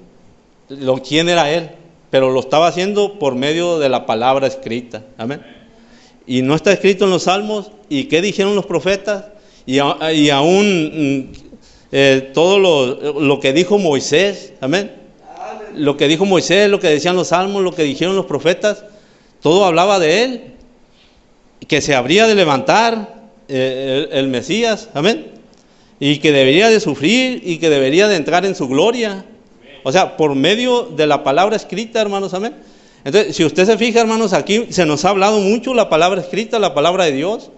quién era él, pero lo estaba haciendo por medio de la palabra escrita. Amén. Y no está escrito en los salmos. ¿Y qué dijeron los profetas? Y aún todo lo que dijo Moisés. Amén. Lo que dijo Moisés, lo que decían los salmos, lo que dijeron los profetas, todo hablaba de él, que se habría de levantar el Mesías. Amén. Y que debería de sufrir y que debería de entrar en su gloria. O sea, por medio de la palabra escrita, hermanos. Amén. Entonces, si usted se fija, hermanos, aquí se nos ha hablado mucho la palabra escrita, la palabra de Dios,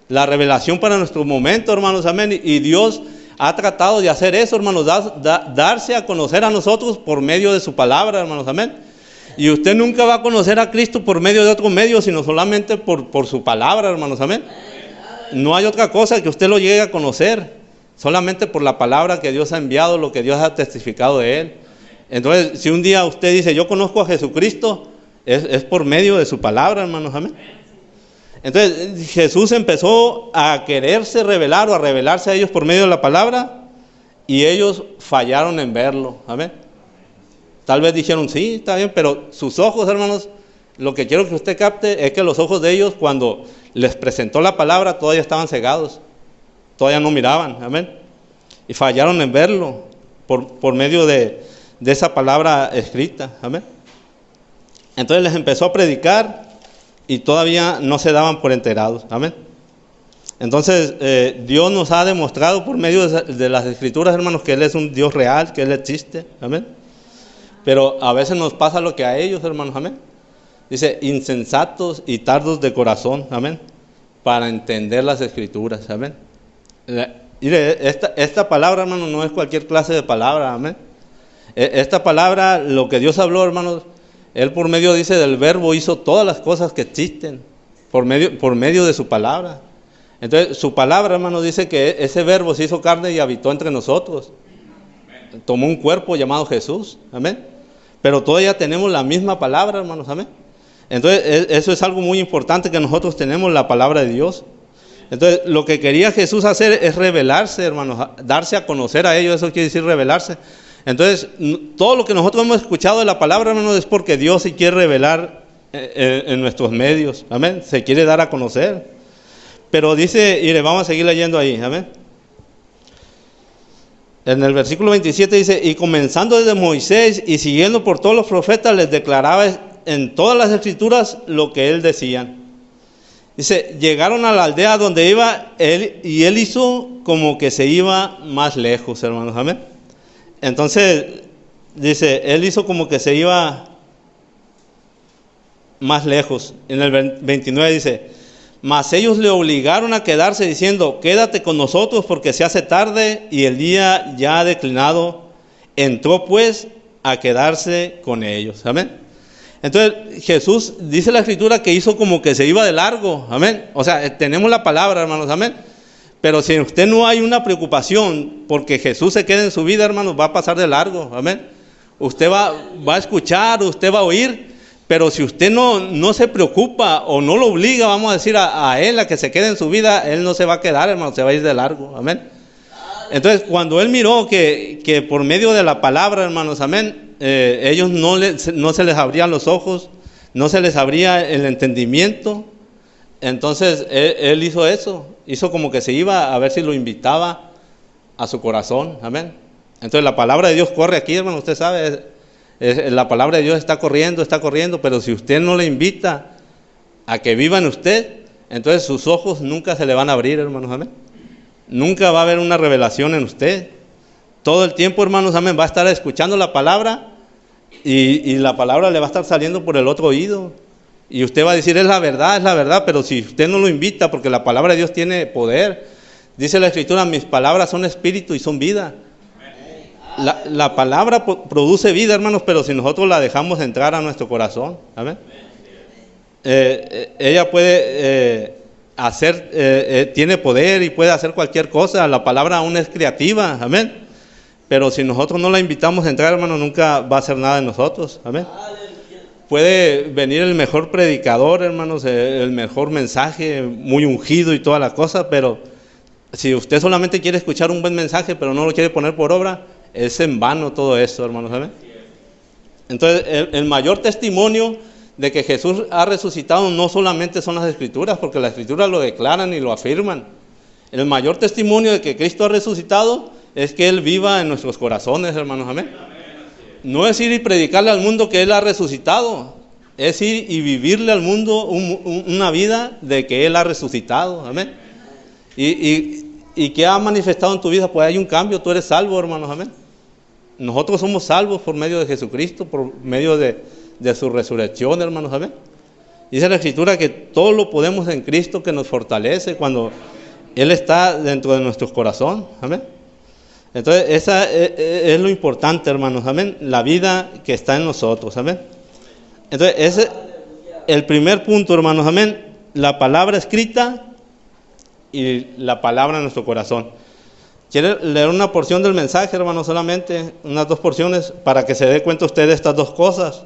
la revelación para nuestro momento, hermanos. Amén. Y Dios ha tratado de hacer eso, hermanos, darse a conocer a nosotros por medio de su palabra, hermanos. Amén. Y usted nunca va a conocer a Cristo por medio de otro medio, sino solamente por su palabra, hermanos. Amén. No hay otra cosa que usted lo llegue a conocer, solamente por la palabra que Dios ha enviado, lo que Dios ha testificado de él. Entonces, si un día usted dice, yo conozco a Jesucristo, es por medio de su palabra, hermanos. Amén. Entonces, Jesús empezó a quererse revelar o a revelarse a ellos por medio de la palabra, y ellos fallaron en verlo. Amén. Tal vez dijeron, sí, está bien, pero sus ojos, hermanos, lo que quiero que usted capte es que los ojos de ellos, cuando les presentó la palabra, todavía estaban cegados, todavía no miraban. Amén. Y fallaron en verlo por medio de esa palabra escrita. Amén. Entonces les empezó a predicar y todavía no se daban por enterados. Amén. Entonces Dios nos ha demostrado por medio de las escrituras, hermanos, que Él es un Dios real, que Él existe. Amén. Pero a veces nos pasa lo que a ellos, hermanos. Amén. Dice, insensatos y tardos de corazón. Amén. Para entender las escrituras. Amén. Mire, esta palabra, hermanos, no es cualquier clase de palabra. Amén. Esta palabra, lo que Dios habló, hermanos, Él por medio, dice, del verbo hizo todas las cosas que existen, por medio de su palabra. Entonces, su palabra, hermanos, dice que ese verbo se hizo carne y habitó entre nosotros. Tomó un cuerpo llamado Jesús. Amén. Pero todavía tenemos la misma palabra, hermanos. Amén. Entonces, eso es algo muy importante, que nosotros tenemos la palabra de Dios. Entonces, lo que quería Jesús hacer es revelarse, hermanos, darse a conocer a ellos. Eso quiere decir revelarse. Entonces, todo lo que nosotros hemos escuchado de la palabra, hermanos, es porque Dios se quiere revelar en nuestros medios. Amén. Se quiere dar a conocer. Pero dice, y le vamos a seguir leyendo ahí. Amén. En el versículo 27 dice, y comenzando desde Moisés y siguiendo por todos los profetas, les declaraba en todas las escrituras lo que él decía. Dice, llegaron a la aldea donde iba él, y él hizo como que se iba más lejos, hermanos. Amén. Entonces, dice, él hizo como que se iba más lejos. En el 29 dice, mas ellos le obligaron a quedarse diciendo, quédate con nosotros porque se hace tarde y el día ya ha declinado. Entró pues a quedarse con ellos. Amén. Entonces, Jesús, dice la escritura, que hizo como que se iba de largo. Amén. O sea, tenemos la palabra, hermanos. Amén. Pero si en usted no hay una preocupación porque Jesús se quede en su vida, hermanos, va a pasar de largo. Amén. Usted va a escuchar, usted va a oír, pero si usted no se preocupa o no lo obliga, vamos a decir, a él a que se quede en su vida, él no se va a quedar, hermano, se va a ir de largo. Amén. Entonces, cuando él miró que por medio de la palabra, hermanos, amén, ellos no se les abrían los ojos, no se les abría el entendimiento. Entonces él hizo eso, hizo como que se iba a ver si lo invitaba a su corazón. Amén. Entonces la palabra de Dios corre aquí, hermano, usted sabe, la palabra de Dios está corriendo, pero si usted no le invita a que viva en usted, entonces sus ojos nunca se le van a abrir, hermanos. Amén. Nunca va a haber una revelación en usted. Todo el tiempo, hermanos, amén, va a estar escuchando la palabra y la palabra le va a estar saliendo por el otro oído. Y usted va a decir, es la verdad, pero si usted no lo invita, porque la palabra de Dios tiene poder. Dice la escritura, mis palabras son espíritu y son vida. La palabra produce vida, hermanos, pero si nosotros la dejamos entrar a nuestro corazón. Amén. ella puede tiene poder y puede hacer cualquier cosa. La palabra aún es creativa, amén. Pero si nosotros no la invitamos a entrar, hermano, nunca va a hacer nada de nosotros, amén. Puede venir el mejor predicador, hermanos, el mejor mensaje, muy ungido y toda la cosa, pero si usted solamente quiere escuchar un buen mensaje, pero no lo quiere poner por obra, es en vano todo eso, hermanos, amén. Entonces, el mayor testimonio de que Jesús ha resucitado no solamente son las Escrituras, porque las Escrituras lo declaran y lo afirman. El mayor testimonio de que Cristo ha resucitado es que Él viva en nuestros corazones, hermanos, amén. No es ir y predicarle al mundo que Él ha resucitado, es ir y vivirle al mundo una vida de que Él ha resucitado, amén. Y que ha manifestado en tu vida, pues hay un cambio, tú eres salvo, hermanos, amén. Nosotros somos salvos por medio de Jesucristo, por medio de su resurrección, hermanos, amén. Dice la Escritura que todo lo podemos en Cristo, que nos fortalece cuando Él está dentro de nuestros corazones, amén. Entonces, esa es lo importante, hermanos, amén, la vida que está en nosotros, amén. Entonces, ese es el primer punto, hermanos, amén, la palabra escrita y la palabra en nuestro corazón. Quiero leer una porción del mensaje, hermanos, solamente, unas 2 porciones, para que se dé cuenta usted de estas 2 cosas.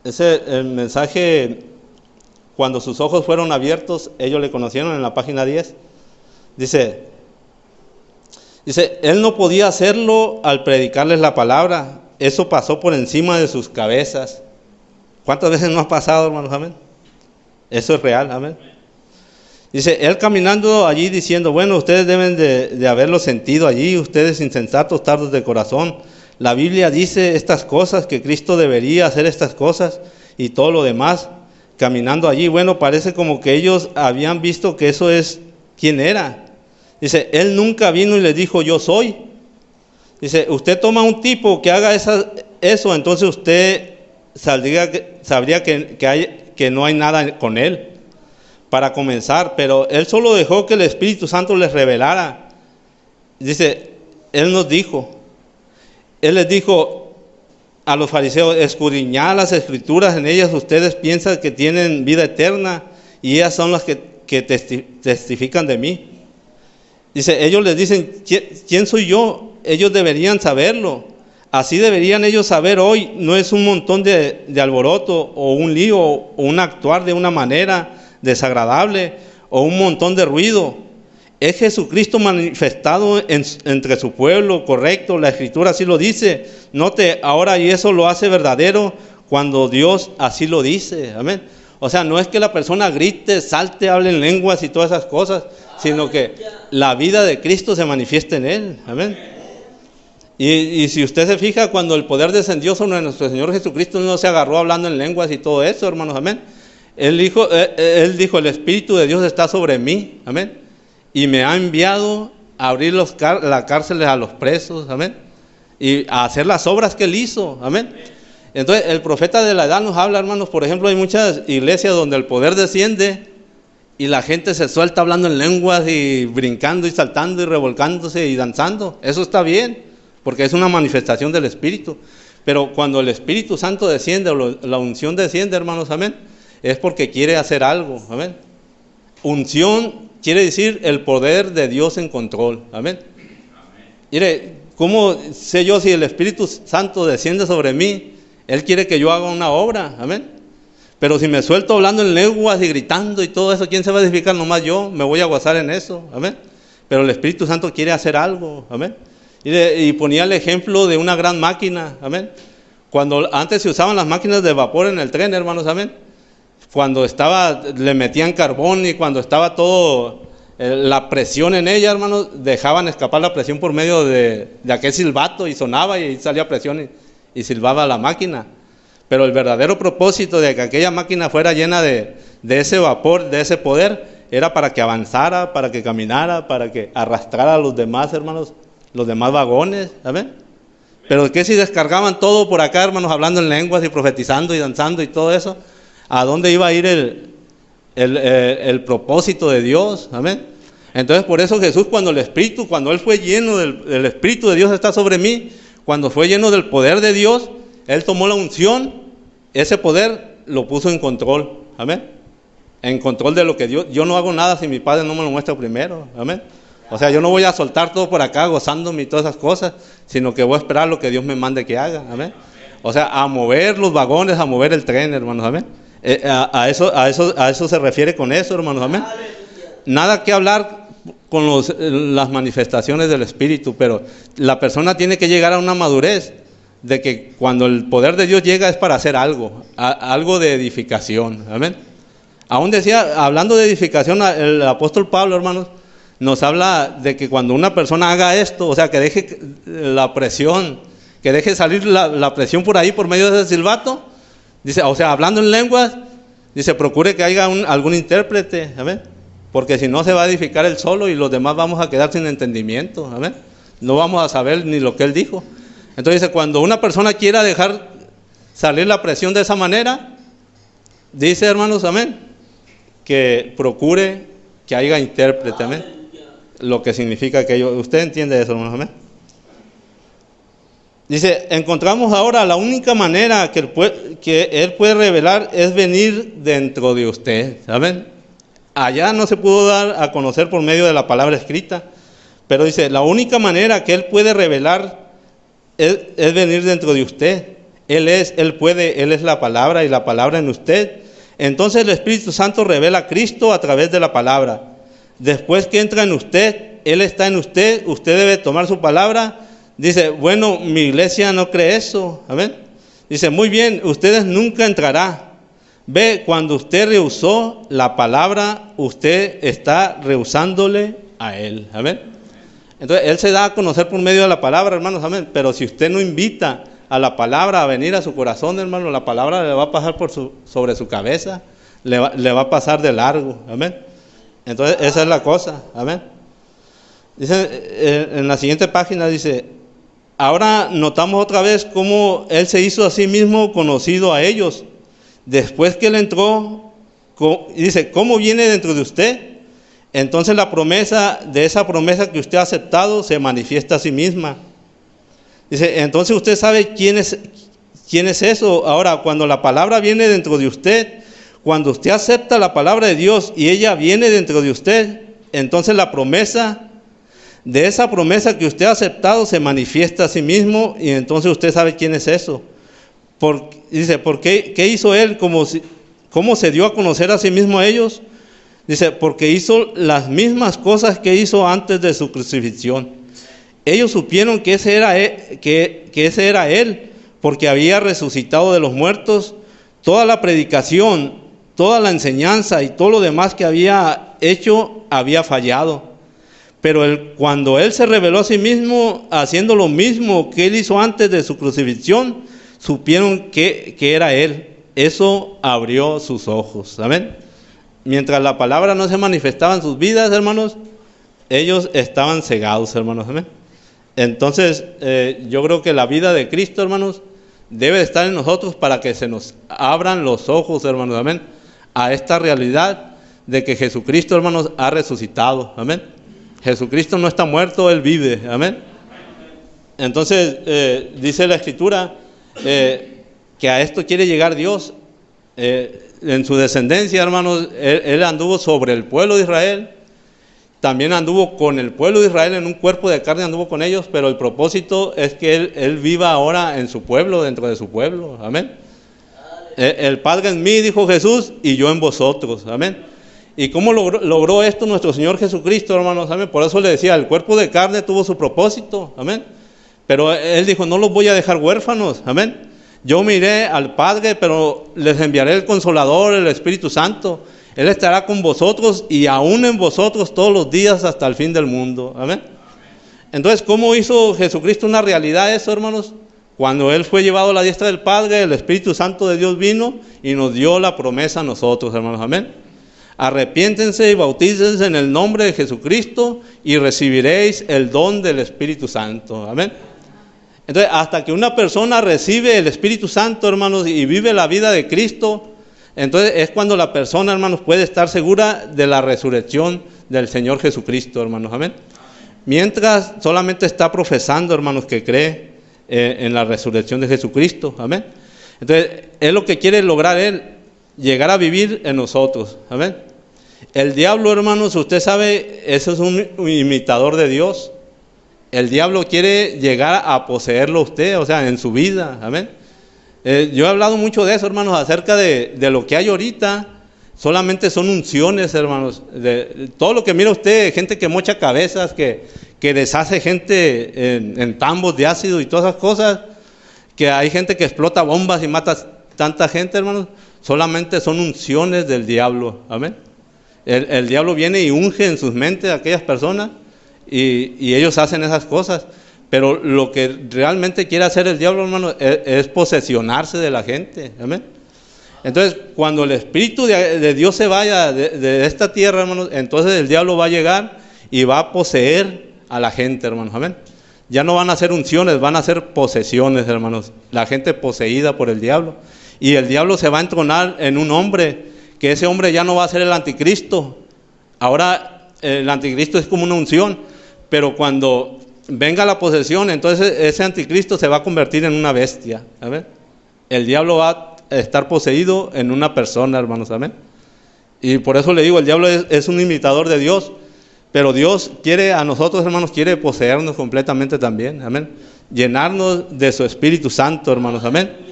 El mensaje, cuando sus ojos fueron abiertos, ellos le conocieron, en la página 10, dice, Él no podía hacerlo al predicarles la palabra, eso pasó por encima de sus cabezas. ¿Cuántas veces no ha pasado, hermanos? Amén. Eso es real, amén. Dice, Él caminando allí diciendo, bueno, ustedes deben de haberlo sentido allí, ustedes insensatos, tardos de corazón. La Biblia dice estas cosas, que Cristo debería hacer estas cosas y todo lo demás. Caminando allí, bueno, parece como que ellos habían visto que eso es quién era. Dice, Él nunca vino y les dijo, yo soy. Dice, usted toma un tipo que haga eso, entonces usted sabría que no hay nada con Él, para comenzar. Pero Él solo dejó que el Espíritu Santo les revelara. Dice, Él les dijo a los fariseos, escudriñad las Escrituras, en ellas ustedes piensan que tienen vida eterna, y ellas son las que testifican de mí. Dice, ellos les dicen, ¿quién soy yo? Ellos deberían saberlo. Así deberían ellos saber hoy. No es un montón de alboroto, o un lío, o un actuar de una manera desagradable, o un montón de ruido. Es Jesucristo manifestado entre su pueblo, correcto. La Escritura así lo dice. Note ahora, y eso lo hace verdadero cuando Dios así lo dice. Amén. O sea, no es que la persona grite, salte, hable en lenguas y todas esas cosas, sino que la vida de Cristo se manifiesta en él. Amén. Y si usted se fija, cuando el poder descendió sobre nuestro Señor Jesucristo, no se agarró hablando en lenguas y todo eso, hermanos. Amén. Él dijo, el Espíritu de Dios está sobre mí. Amén. Y me ha enviado a abrir las cárceles a los presos. Amén. Y a hacer las obras que Él hizo. Amén. Entonces, el profeta de la edad nos habla, hermanos. Por ejemplo, hay muchas iglesias donde el poder desciende y la gente se suelta hablando en lenguas y brincando y saltando y revolcándose y danzando. Eso está bien, porque es una manifestación del Espíritu. Pero cuando el Espíritu Santo desciende, o la unción desciende, hermanos, amén, es porque quiere hacer algo. Amén. Unción quiere decir el poder de Dios en control. Amén. Mire, ¿cómo sé yo si el Espíritu Santo desciende sobre mí? Él quiere que yo haga una obra. Amén. Pero si me suelto hablando en lenguas y gritando y todo eso, ¿quién se va a edificar? Nomás yo, me voy a gozar en eso. Amén. Pero el Espíritu Santo quiere hacer algo. Amén. Y ponía el ejemplo de una gran máquina. Amén. Cuando antes se usaban las máquinas de vapor en el tren, hermanos. Amén. Cuando le metían carbón y cuando estaba todo la presión en ella, hermanos, dejaban escapar la presión por medio de aquel silbato y sonaba y salía presión y silbaba la máquina. Pero el verdadero propósito de que aquella máquina fuera llena de ese vapor, de ese poder, era para que avanzara, para que caminara, para que arrastrara a los demás, hermanos, los demás vagones. ¿Amén? Pero ¿qué si descargaban todo por acá, hermanos, hablando en lenguas y profetizando y danzando y todo eso? ¿A dónde iba a ir el propósito de Dios? Amén. Entonces, por eso Jesús, cuando Él fue lleno del Espíritu de Dios está sobre mí, cuando fue lleno del poder de Dios, Él tomó la unción, ese poder, lo puso en control, amén. En control de lo que Dios, yo no hago nada si mi Padre no me lo muestra primero, amén. O sea, yo no voy a soltar todo por acá gozándome y todas esas cosas, sino que voy a esperar lo que Dios me mande que haga, amén. O sea, a mover los vagones, a mover el tren, hermanos, amén. A eso se refiere con eso, hermanos, amén. Nada que hablar con las manifestaciones del Espíritu, pero la persona tiene que llegar a una madurez de que cuando el poder de Dios llega es para hacer algo, algo de edificación, amén. Aún decía, hablando de edificación, el apóstol Pablo, hermanos, nos habla de que cuando una persona haga esto, o sea, que deje la presión, que deje salir la presión por ahí por medio de ese silbato, dice, o sea, hablando en lenguas, dice, procure que haya algún intérprete, amén, porque si no se va a edificar él solo y los demás vamos a quedar sin entendimiento, amén, no vamos a saber ni lo que él dijo. Entonces dice, cuando una persona quiera dejar salir la presión de esa manera, dice, hermanos, amén, que procure que haya intérprete, amén, lo que significa que usted entiende eso, hermanos, amén. Dice, encontramos ahora la única manera que Él puede revelar es venir dentro de usted, ¿saben? Allá no se pudo dar a conocer por medio de la palabra escrita, pero dice, la única manera que Él puede revelar es venir dentro de usted. Él es la palabra y la palabra en usted. Entonces el Espíritu Santo revela a Cristo a través de la palabra. Después que entra en usted, Él está en usted, usted debe tomar su palabra. Dice, bueno, mi iglesia no cree eso, amén. Dice, muy bien, ustedes nunca entrará. Ve, cuando usted rehusó la palabra, usted está rehusándole a Él, amén. Entonces, Él se da a conocer por medio de la palabra, hermanos, amén. Pero si usted no invita a la palabra a venir a su corazón, hermano, la palabra le va a pasar sobre su cabeza, le va a pasar de largo, amén. Entonces, esa es la cosa, amén. Dice, en la siguiente página dice, ahora notamos otra vez cómo Él se hizo a sí mismo conocido a ellos. Después que Él entró, dice, ¿cómo viene dentro de usted? Entonces la promesa, de esa promesa que usted ha aceptado, se manifiesta a sí misma. Dice, entonces usted sabe quién es eso. Ahora, cuando la palabra viene dentro de usted, cuando usted acepta la palabra de Dios y ella viene dentro de usted, entonces la promesa, de esa promesa que usted ha aceptado, se manifiesta a sí mismo y entonces usted sabe quién es eso. Dice, ¿por qué? ¿Qué hizo Él? ¿Cómo se dio a conocer a sí mismo a ellos? Dice, porque hizo las mismas cosas que hizo antes de su crucifixión. Ellos supieron que ese era Él, porque había resucitado de los muertos. Toda la predicación, toda la enseñanza y todo lo demás que había hecho había fallado. Pero cuando Él se reveló a sí mismo, haciendo lo mismo que Él hizo antes de su crucifixión, supieron que era Él. Eso abrió sus ojos, amén. Mientras la palabra no se manifestaba en sus vidas, hermanos, ellos estaban cegados, hermanos, amén. Entonces, yo creo que la vida de Cristo, hermanos, debe de estar en nosotros para que se nos abran los ojos, hermanos, amén, a esta realidad de que Jesucristo, hermanos, ha resucitado, amén. Jesucristo no está muerto, Él vive, amén. Entonces, dice la Escritura que a esto quiere llegar Dios. En su descendencia, hermanos, él anduvo sobre el pueblo de Israel, también anduvo con el pueblo de Israel en un cuerpo de carne, anduvo con ellos, pero el propósito es que él viva ahora en su pueblo, dentro de su pueblo, amén. El Padre en mí, dijo Jesús, y yo en vosotros, amén. ¿Y cómo logró esto nuestro Señor Jesucristo, hermanos? Amén. Por eso le decía, el cuerpo de carne tuvo su propósito, amén. Pero Él dijo, no los voy a dejar huérfanos, amén. Yo me iré al Padre, pero les enviaré el Consolador, el Espíritu Santo. Él estará con vosotros y aún en vosotros todos los días hasta el fin del mundo, amén. Entonces, ¿cómo hizo Jesucristo una realidad eso, hermanos? Cuando Él fue llevado a la diestra del Padre, el Espíritu Santo de Dios vino y nos dio la promesa a nosotros, hermanos, amén. Arrepiéntense y bautícense en el nombre de Jesucristo y recibiréis el don del Espíritu Santo. Amén. Entonces, hasta que una persona recibe el Espíritu Santo, hermanos, y vive la vida de Cristo, entonces es cuando la persona, hermanos, puede estar segura de la resurrección del Señor Jesucristo, hermanos. Amén. Mientras solamente está profesando, hermanos, que cree en la resurrección de Jesucristo. Amén. Entonces, es lo que quiere lograr Él. llegar a vivir en nosotros. Amén. El diablo, hermanos, usted sabe, eso es un imitador de Dios. El diablo quiere llegar a poseerlo a usted, o sea, en su vida. Amén. Yo he hablado mucho de eso, hermanos, acerca de lo que hay ahorita. Solamente son unciones, hermanos. Todo lo que mira usted, gente que mocha cabezas, que deshace gente en tambos de ácido y todas esas cosas, que hay gente que explota bombas y mata tanta gente, hermanos, solamente son unciones del diablo. Amén. El diablo viene y unge en sus mentes a aquellas personas y ellos hacen esas cosas. Pero lo que realmente quiere hacer el diablo, hermano, es posesionarse de la gente. Amén. Entonces, cuando el Espíritu de Dios se vaya de esta tierra, hermanos, entonces el diablo va a llegar y va a poseer a la gente, hermanos. Amén. Ya no van a ser unciones, van a ser posesiones, hermanos. La gente poseída por el diablo. Y el diablo se va a entronar en un hombre, que ese hombre ya no va a ser el anticristo. Ahora el anticristo es como una unción, pero cuando venga la posesión, entonces ese anticristo se va a convertir en una bestia. ¿Amén? El diablo va a estar poseído en una persona, hermanos. Amén. Y por eso le digo, el diablo es un imitador de Dios, pero Dios quiere a nosotros, hermanos, quiere poseernos completamente también. Amén. Llenarnos de su Espíritu Santo, hermanos. Amén.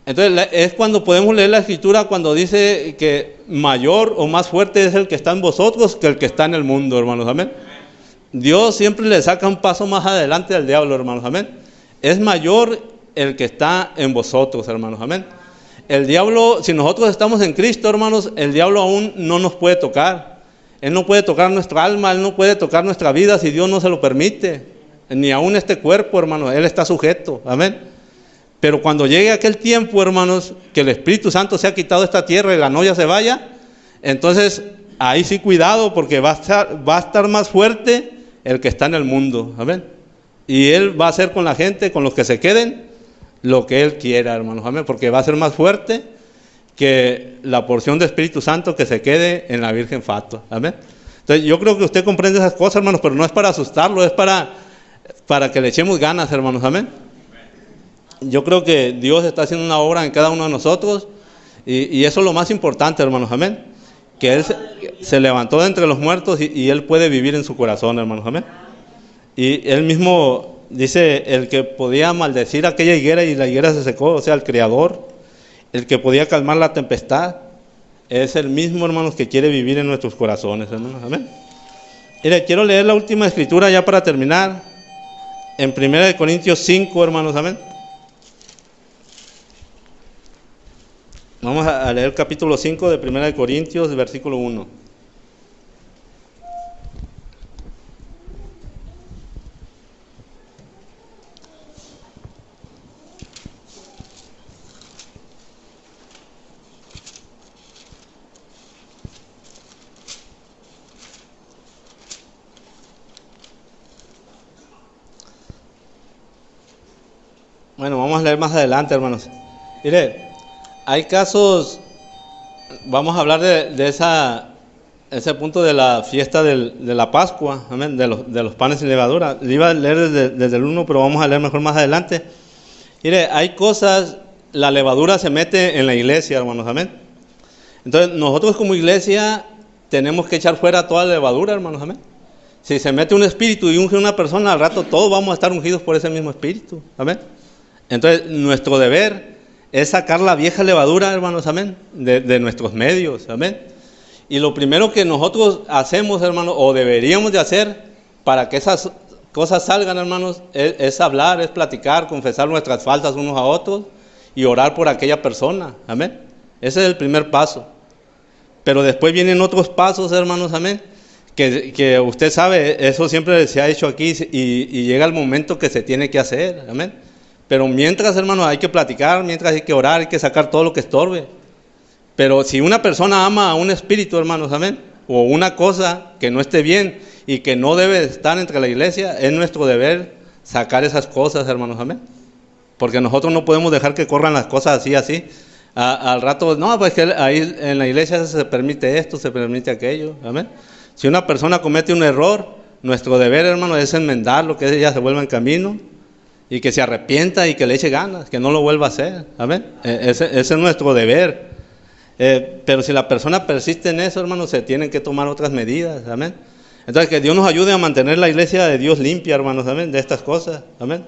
Entonces es cuando podemos leer la Escritura cuando dice que mayor o más fuerte es el que está en vosotros que el que está en el mundo, hermanos. Amén. Dios siempre le saca un paso más adelante al diablo, hermanos. Amén. Es mayor el que está en vosotros, hermanos. Amén. El diablo, si nosotros estamos en Cristo, hermanos, el diablo aún no nos puede tocar. Él no puede tocar nuestra alma, Él no puede tocar nuestra vida si Dios no se lo permite. Ni aún este cuerpo, hermanos, Él está sujeto. Amén. Pero cuando llegue aquel tiempo, hermanos, que el Espíritu Santo se ha quitado de esta tierra y la novia se vaya, entonces ahí sí cuidado, porque va a estar más fuerte el que está en el mundo. Amén. Y Él va a hacer con la gente, con los que se queden, lo que Él quiera, hermanos. Amén. Porque va a ser más fuerte que la porción de Espíritu Santo que se quede en la Virgen Fatua. Amén. Entonces yo creo que usted comprende esas cosas, hermanos, pero no es para asustarlo, es para que le echemos ganas, hermanos. Amén. Yo creo que Dios está haciendo una obra en cada uno de nosotros y eso es lo más importante, hermanos. Amén. Que Él se levantó de entre los muertos y Él puede vivir en su corazón, hermanos. Amén. Y Él mismo dice, el que podía maldecir aquella higuera y la higuera se secó, o sea, el Creador, el que podía calmar la tempestad, es el mismo, hermanos, que quiere vivir en nuestros corazones, hermanos. Amén. Mire, quiero leer la última escritura ya para terminar, en 1 Corintios 5, hermanos. Amén. Vamos a leer el capítulo 5 de 1 Corintios, versículo 1. Bueno, vamos a leer más adelante, hermanos. Mire, hay casos, vamos a hablar de ese punto de la fiesta de la Pascua, amén, de los panes sin levadura. Le iba a leer desde el 1, pero vamos a leer mejor más adelante. Mire, hay cosas, la levadura se mete en la iglesia, hermanos, amén. Entonces, nosotros como iglesia tenemos que echar fuera toda la levadura, hermanos, amén. Si se mete un espíritu y unge una persona, al rato todos vamos a estar ungidos por ese mismo espíritu, amén. Entonces, nuestro deber es sacar la vieja levadura, hermanos, amén, de nuestros medios, amén. Y lo primero que nosotros hacemos, hermanos, o deberíamos de hacer para que esas cosas salgan, hermanos, es hablar, es platicar, confesar nuestras faltas unos a otros y orar por aquella persona, amén. Ese es el primer paso. Pero después vienen otros pasos, hermanos, amén, que usted sabe, eso siempre se ha hecho aquí y llega el momento que se tiene que hacer, amén. Pero mientras, hermanos, hay que platicar, mientras hay que orar, hay que sacar todo lo que estorbe. Pero si una persona ama a un espíritu, hermanos, amén, o una cosa que no esté bien y que no debe estar entre la iglesia, es nuestro deber sacar esas cosas, hermanos, amén. Porque nosotros no podemos dejar que corran las cosas así. Al rato, no, pues que ahí en la iglesia se permite esto, se permite aquello, amén. Si una persona comete un error, nuestro deber, hermanos, es enmendarlo, que ella se vuelva en camino y que se arrepienta y que le eche ganas, que no lo vuelva a hacer, amén. Ese es nuestro deber. Pero si la persona persiste en eso, hermanos, se tienen que tomar otras medidas, amén. Entonces, que Dios nos ayude a mantener la iglesia de Dios limpia, hermanos, amén, de estas cosas, amén.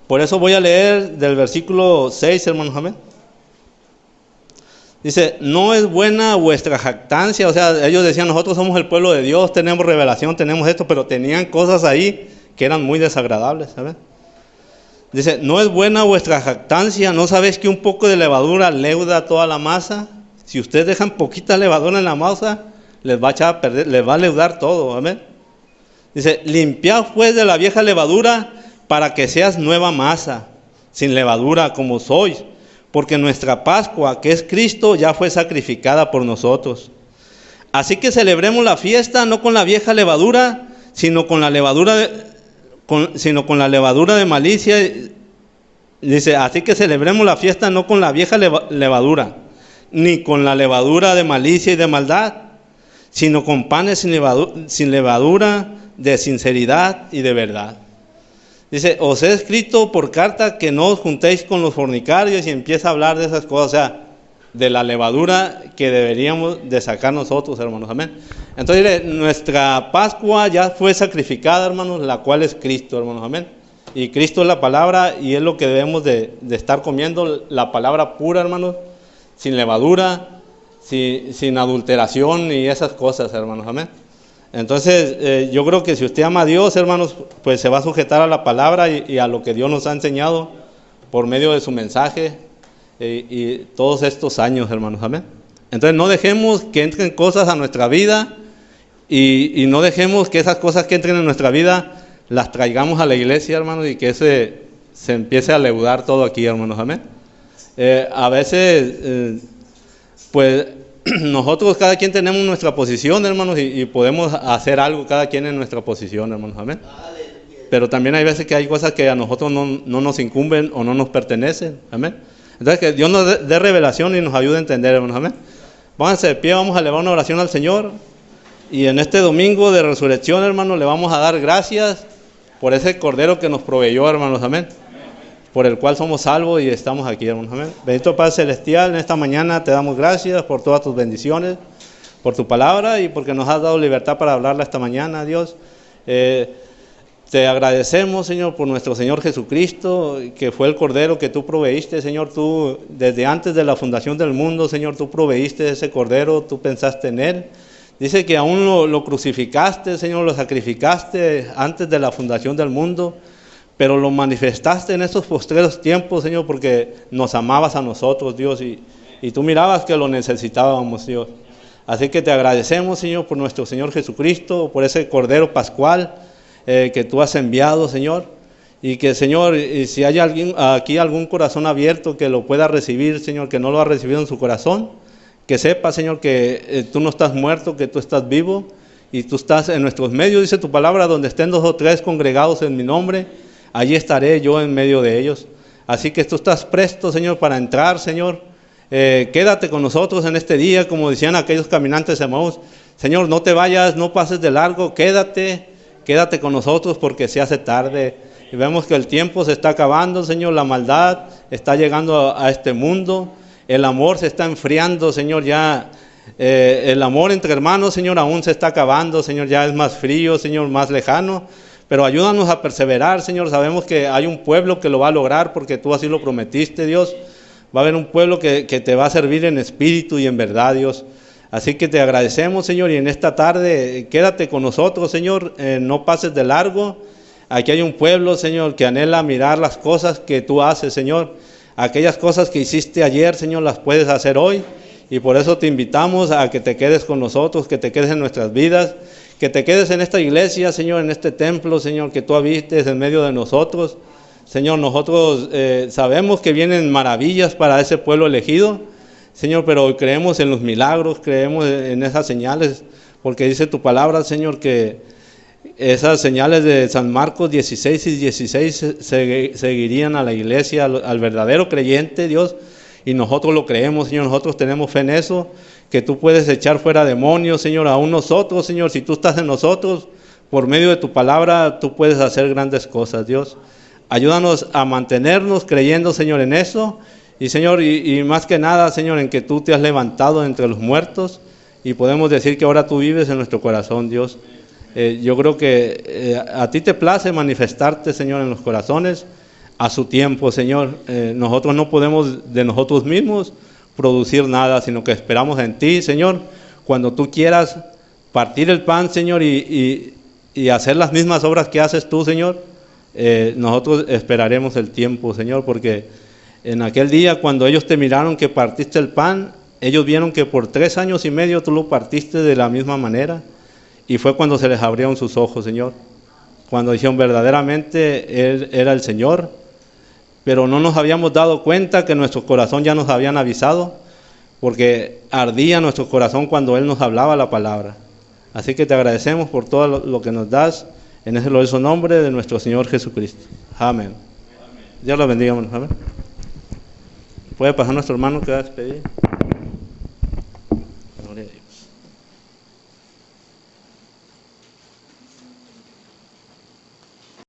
Por eso voy a leer del versículo 6, hermanos, amén. Dice, no es buena vuestra jactancia. O sea, ellos decían, nosotros somos el pueblo de Dios, tenemos revelación, tenemos esto, pero tenían cosas ahí que eran muy desagradables, ¿sabes? Dice, no es buena vuestra jactancia. ¿No sabéis que un poco de levadura leuda toda la masa? Si ustedes dejan poquita levadura en la masa, les va a echar a perder, les va a leudar todo, amén. Dice, limpiad pues de la vieja levadura para que seas nueva masa, sin levadura como sois. Porque nuestra Pascua, que es Cristo, ya fue sacrificada por nosotros. Así que celebremos la fiesta no con la vieja levadura, sino con la levadura de malicia. Dice, así que celebremos la fiesta no con la vieja levadura, ni con la levadura de malicia y de maldad, sino con panes sin levadura de sinceridad y de verdad. Dice, os he escrito por carta que no os juntéis con los fornicarios, y empieza a hablar de esas cosas, o sea, de la levadura que deberíamos de sacar nosotros, hermanos, amén. Entonces, nuestra Pascua ya fue sacrificada, hermanos, la cual es Cristo, hermanos, amén. Y Cristo es la palabra, y es lo que debemos de estar comiendo, la palabra pura, hermanos, sin levadura, sin adulteración y esas cosas, hermanos, amén. Entonces, yo creo que si usted ama a Dios, hermanos, pues se va a sujetar a la palabra y a lo que Dios nos ha enseñado por medio de su mensaje y todos estos años, hermanos, amén. Entonces, no dejemos que entren cosas a nuestra vida y no dejemos que esas cosas que entren en nuestra vida las traigamos a la iglesia, hermanos, y que se empiece a leudar todo aquí, hermanos, amén. A veces, pues nosotros cada quien tenemos nuestra posición, hermanos, y podemos hacer algo cada quien en nuestra posición, hermanos, amén. Pero también hay veces que hay cosas que a nosotros no nos incumben o no nos pertenecen, amén. Entonces, que Dios nos dé revelación y nos ayude a entender, hermanos, amén. Pónganse de pie, vamos a elevar una oración al Señor. Y en este domingo de resurrección, hermanos, le vamos a dar gracias por ese Cordero que nos proveyó, hermanos, amén. Por el cual somos salvos y estamos aquí, hermanos, amén. Bendito Padre Celestial, en esta mañana te damos gracias por todas tus bendiciones, por tu palabra y porque nos has dado libertad para hablarla esta mañana, Dios. Te agradecemos, Señor, por nuestro Señor Jesucristo, que fue el Cordero que tú proveíste, Señor. Tú, desde antes de la fundación del mundo, Señor, tú proveíste ese Cordero, tú pensaste en Él. Dice que aún lo crucificaste, Señor, lo sacrificaste antes de la fundación del mundo, pero lo manifestaste en estos postreros tiempos, Señor, porque nos amabas a nosotros, Dios, y tú mirabas que lo necesitábamos, Dios. Así que te agradecemos, Señor, por nuestro Señor Jesucristo, por ese Cordero Pascual que tú has enviado, Señor. Y que, Señor, si hay alguien aquí, algún corazón abierto que lo pueda recibir, Señor, que no lo ha recibido en su corazón, que sepa, Señor, que tú no estás muerto, que tú estás vivo y tú estás en nuestros medios. Dice tu palabra, donde estén 2 o 3 congregados en mi nombre, allí estaré yo en medio de ellos. Así que tú estás presto, Señor, para entrar, Señor. Quédate con nosotros en este día, como decían aquellos caminantes de Emaús. Señor, no te vayas, no pases de largo, quédate con nosotros porque se hace tarde. Y vemos que el tiempo se está acabando, Señor, la maldad está llegando a este mundo, el amor se está enfriando, Señor, ya el amor entre hermanos, Señor, aún se está acabando, Señor, ya es más frío, Señor, más lejano. Pero ayúdanos a perseverar, Señor. Sabemos que hay un pueblo que lo va a lograr porque tú así lo prometiste, Dios. Va a haber un pueblo que te va a servir en espíritu y en verdad, Dios. Así que te agradecemos, Señor, y en esta tarde quédate con nosotros, Señor. No pases de largo. Aquí hay un pueblo, Señor, que anhela mirar las cosas que tú haces, Señor. Aquellas cosas que hiciste ayer, Señor, las puedes hacer hoy. Y por eso te invitamos a que te quedes con nosotros, que te quedes en nuestras vidas. Que te quedes en esta iglesia, Señor, en este templo, Señor, que tú habites en medio de nosotros. Señor, nosotros sabemos que vienen maravillas para ese pueblo elegido, Señor, pero creemos en los milagros, creemos en esas señales, porque dice tu palabra, Señor, que esas señales de San Marcos 16 y 16 seguirían a la iglesia, al verdadero creyente, Dios, y nosotros lo creemos, Señor, nosotros tenemos fe en eso, que tú puedes echar fuera demonios, Señor, aún nosotros, Señor, si tú estás en nosotros, por medio de tu palabra, tú puedes hacer grandes cosas, Dios. Ayúdanos a mantenernos creyendo, Señor, en eso, Y Señor, y más que nada, Señor, en que tú te has levantado entre los muertos y podemos decir que ahora tú vives en nuestro corazón, Dios. Yo creo que a ti te place manifestarte, Señor, en los corazones a su tiempo, Señor. Nosotros no podemos de nosotros mismos producir nada, sino que esperamos en ti, Señor. Cuando tú quieras partir el pan, Señor, y hacer las mismas obras que haces tú, Señor, nosotros esperaremos el tiempo, Señor, porque en aquel día cuando ellos te miraron que partiste el pan, ellos vieron que por 3 años y medio tú lo partiste de la misma manera, y fue cuando se les abrieron sus ojos, Señor, cuando dijeron verdaderamente Él era el Señor, pero no nos habíamos dado cuenta que nuestro corazón ya nos habían avisado, porque ardía nuestro corazón cuando Él nos hablaba la palabra. Así que te agradecemos por todo lo que nos das, en ese glorioso nombre de nuestro Señor Jesucristo. Amén. Dios lo bendiga, hermano. Amén. Puede pasar nuestro hermano que va a despedir.